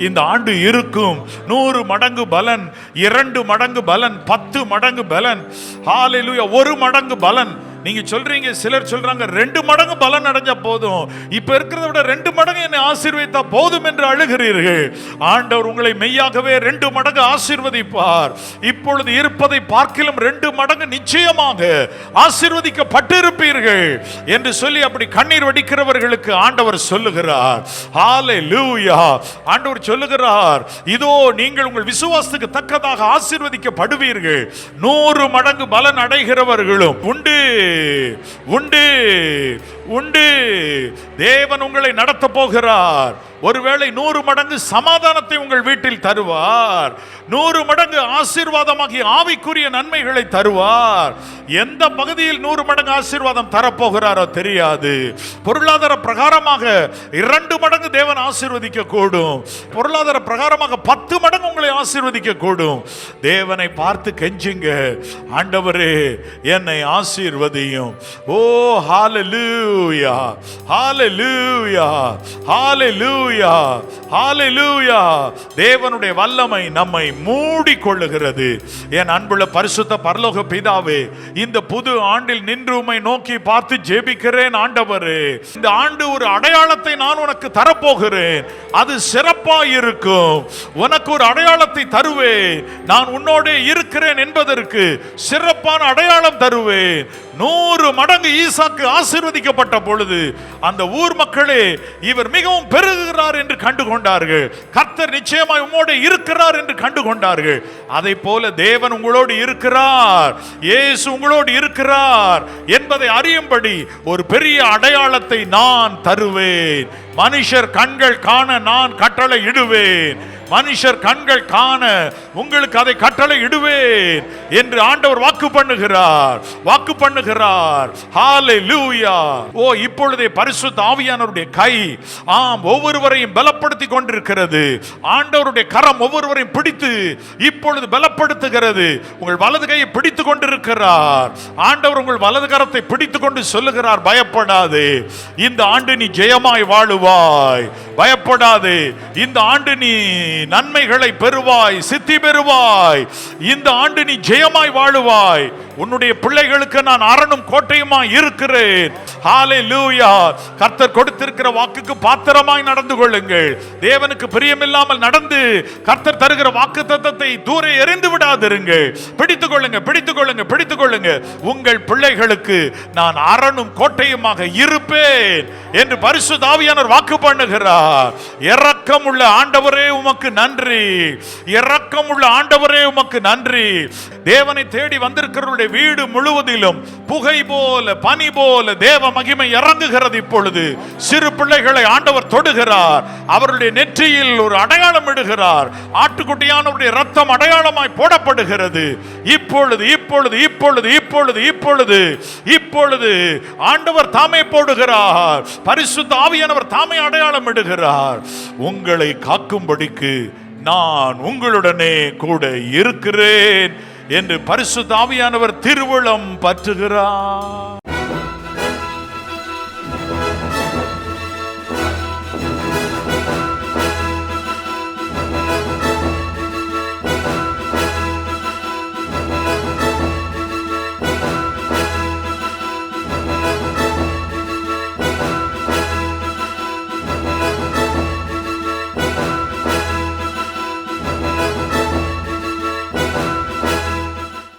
S1: இந்த ஆண்டு இருக்கும். 100 மடங்கு பலன், 2 மடங்கு பலன், 10 மடங்கு பலன். ஹalleluya. 1 மடங்கு பலன். நீங்க சொல்றீங்க, சிலர் சொல்றாங்க 2 மடங்கு பலன் அடைஞ்சா போதும், இப்ப இருக்கிறத விட 2 மடங்கு என்னை ஆசீர்வதித்தா போதும் என்று அழுகிறீர்கள். ஆண்டவர் உங்களை மெய்யாகவே 2 மடங்கு ஆசீர்வதிப்பார். இப்பொழுது இருப்பதை பார்க்கிலும் 2 மடங்கு நிச்சயமாக ஆசீர்வதிக்கப்பட்டிருப்பீர்கள் என்று சொல்லி அப்படி கண்ணீர் வடிக்கிறவர்களுக்கு ஆண்டவர் சொல்லுகிறார். ஹalleluya. ஆண்டவர் சொல்லுகிறார், இதோ நீங்கள் உங்கள் விசுவாசத்துக்கு தக்கதாக ஆசீர்வதிக்கப்படுவீர்கள். 100 மடங்கு பலன் அடைகிறவர்களும் உண்டு, உண்டு, உண்டு. தேவன் உங்களை நடத்த போகிறார். ஒருவேளை 100 மடங்கு சமாதானத்தை உங்கள் வீட்டில் தருவார். 100 மடங்கு ஆசீர்வாதமாகிய ஆவிக்குரிய நன்மைகளை தருவார். எந்த பகுதியில் 100 மடங்கு ஆசீர்வாதம் தரப்போகிறாரோ தெரியாது. பொருளாதார பிரகாரமாக 2 மடங்கு தேவன் ஆசீர்வதிக்க கூடும். பொருளாதார பிரகாரமாக 10 மடங்கு உங்களை ஆசீர்வதிக்க கூடும். தேவனை பார்த்து கெஞ்சுங்க, ஆண்டவரே என்னை ஆசீர்வதியும். ஓ ஹalleluya. ஹalleluya ஹalleluya ஹalleluya ஹalleluya. தேவனுடைய வல்லமை நம்மை மூடிக்கொள்ளுகிறது. என் அன்புள்ள பரிசுத்த பரலோக பிதாவே, இந்த புது ஆண்டில் நின்று உம்மை நோக்கி பார்த்து ஜெபிக்கிறேன் ஆண்டவரே. இந்த ஆண்டு ஒரு அடையாளத்தை நான் உனக்கு தரப்போகிறேன். அது சிறப்பாய் இருக்கும். உனக்கு ஒரு அடையாளத்தை தருவேன். நான் உன்னோடு இருக்கிறேன் என்பதற்கு சிறப்பான அடையாளம் தருவேன். 100 மடங்கு ஈசாக்கு ஆசீர்வதிக்கப்பட்ட பொழுது அந்த ஊர் மக்களே இவர் மிகவும் பெருகுகிறார் என்று கண்டுகொண்டார்கள். கர்த்தர் நிச்சயமாய் உம்மோடு இருக்கிறார் என்று கண்டுகொண்டார்கள். அதை போல தேவன் உங்களோடு இருக்கிறார், இயேசு உங்களோடு இருக்கிறார் என்பதை அறியும்படி ஒரு பெரிய அடையாளத்தை நான் தருவேன். மனுஷர் கண்கள் காண நான் கட்டளை இடுவேன். மனுஷர் கண்கள் காண உங்களுக்கு அதை கட்டளை இடுவேன் என்று ஆண்டவர் வாக்கு பண்ணுகிறார், வாக்கு பண்ணுகிறார். ஹalleluya. ஓ, இப்பொழுதே பரிசுத்த ஆவியானவருடைய கை ஒவ்வொருவரையும் பலப்படுத்தி கொண்டிருக்கிறது. ஆண்டவருடைய கரம் ஒவ்வொருவரையும் பிடித்து இப்பொழுது பலப்படுத்துகிறது. உங்கள் வலது கையை பிடித்து கொண்டிருக்கிறார் ஆண்டவர். உங்கள் வலது கரத்தை பிடித்து கொண்டு சொல்லுகிறார், பயப்படாதே, இந்த ஆண்டு நீ ஜெயமாய் வாழுவாய். பயப்படாதே, இந்த ஆண்டு நீ நன்மைகளை பெறுவாய், சித்தி பெறுவாய். இந்த ஆண்டு நீ ஜெயமாய் வாழுவாய். உன்னுடைய பிள்ளைகளுக்கு நான் அரணும் கோட்டையுமாய் இருக்கிறேன். ஹalleluya. கர்த்தர் கொடுத்திருக்கிற வாக்குக்கு பாத்திரமாய் நடந்து கொள்ளுங்கள். தேவனுக்கு பிரியமில்லாமல் நடந்து கர்த்தர் தருகிற வாக்குத்தத்தத்தை தூர எறிந்து விடாதிருங்கள். பிடித்துக் கொள்ளுங்க, பிடித்துக் கொள்ளுங்க, பிடித்துக் கொள்ளுங்க. உங்கள் பிள்ளைகளுக்கு நான் அரணும் கோட்டையுமாக இருப்பேன் என்று பரிசுத்த ஆவியானவர் வாக்கு பண்ணுகிறார். இரக்கமுள்ள ஆண்டவரே உமக்கு நன்றி, இரக்கமுள்ள ஆண்டவரே உமக்கு நன்றி. தேவனை தேடி வந்திருக்கிறவருடைய வீடு முழுவதிலும் புகை போல, பனி போல தேவ மகிமை இறங்குகிறது. இப்பொழுது சிறு பிள்ளைகளை ஆண்டவர் தொடுகிறார். அவருடைய நெற்றியில் ஒரு அடையாளம் இடுகிறார். ஆட்டுக்குட்டியானவருடைய ரத்தம் அடையாளமாய் போடப்படுகிறது. இப்பொழுது இப்பொழுது இப்பொழுது இப்பொழுது இப்பொழுது இப்பொழுது ஆண்டவர் தாமே போடுகிறார். பரிசுத்த ஆவியானவர் தாமே அடையாளம் இடுகிறார். உங்களை காக்கும்படிக்கு நான் உங்களுடனே கூட இருக்கிறேன் என்று பரிசுத்த ஆவியானவர் திருவுளம் பற்றுகிறார்.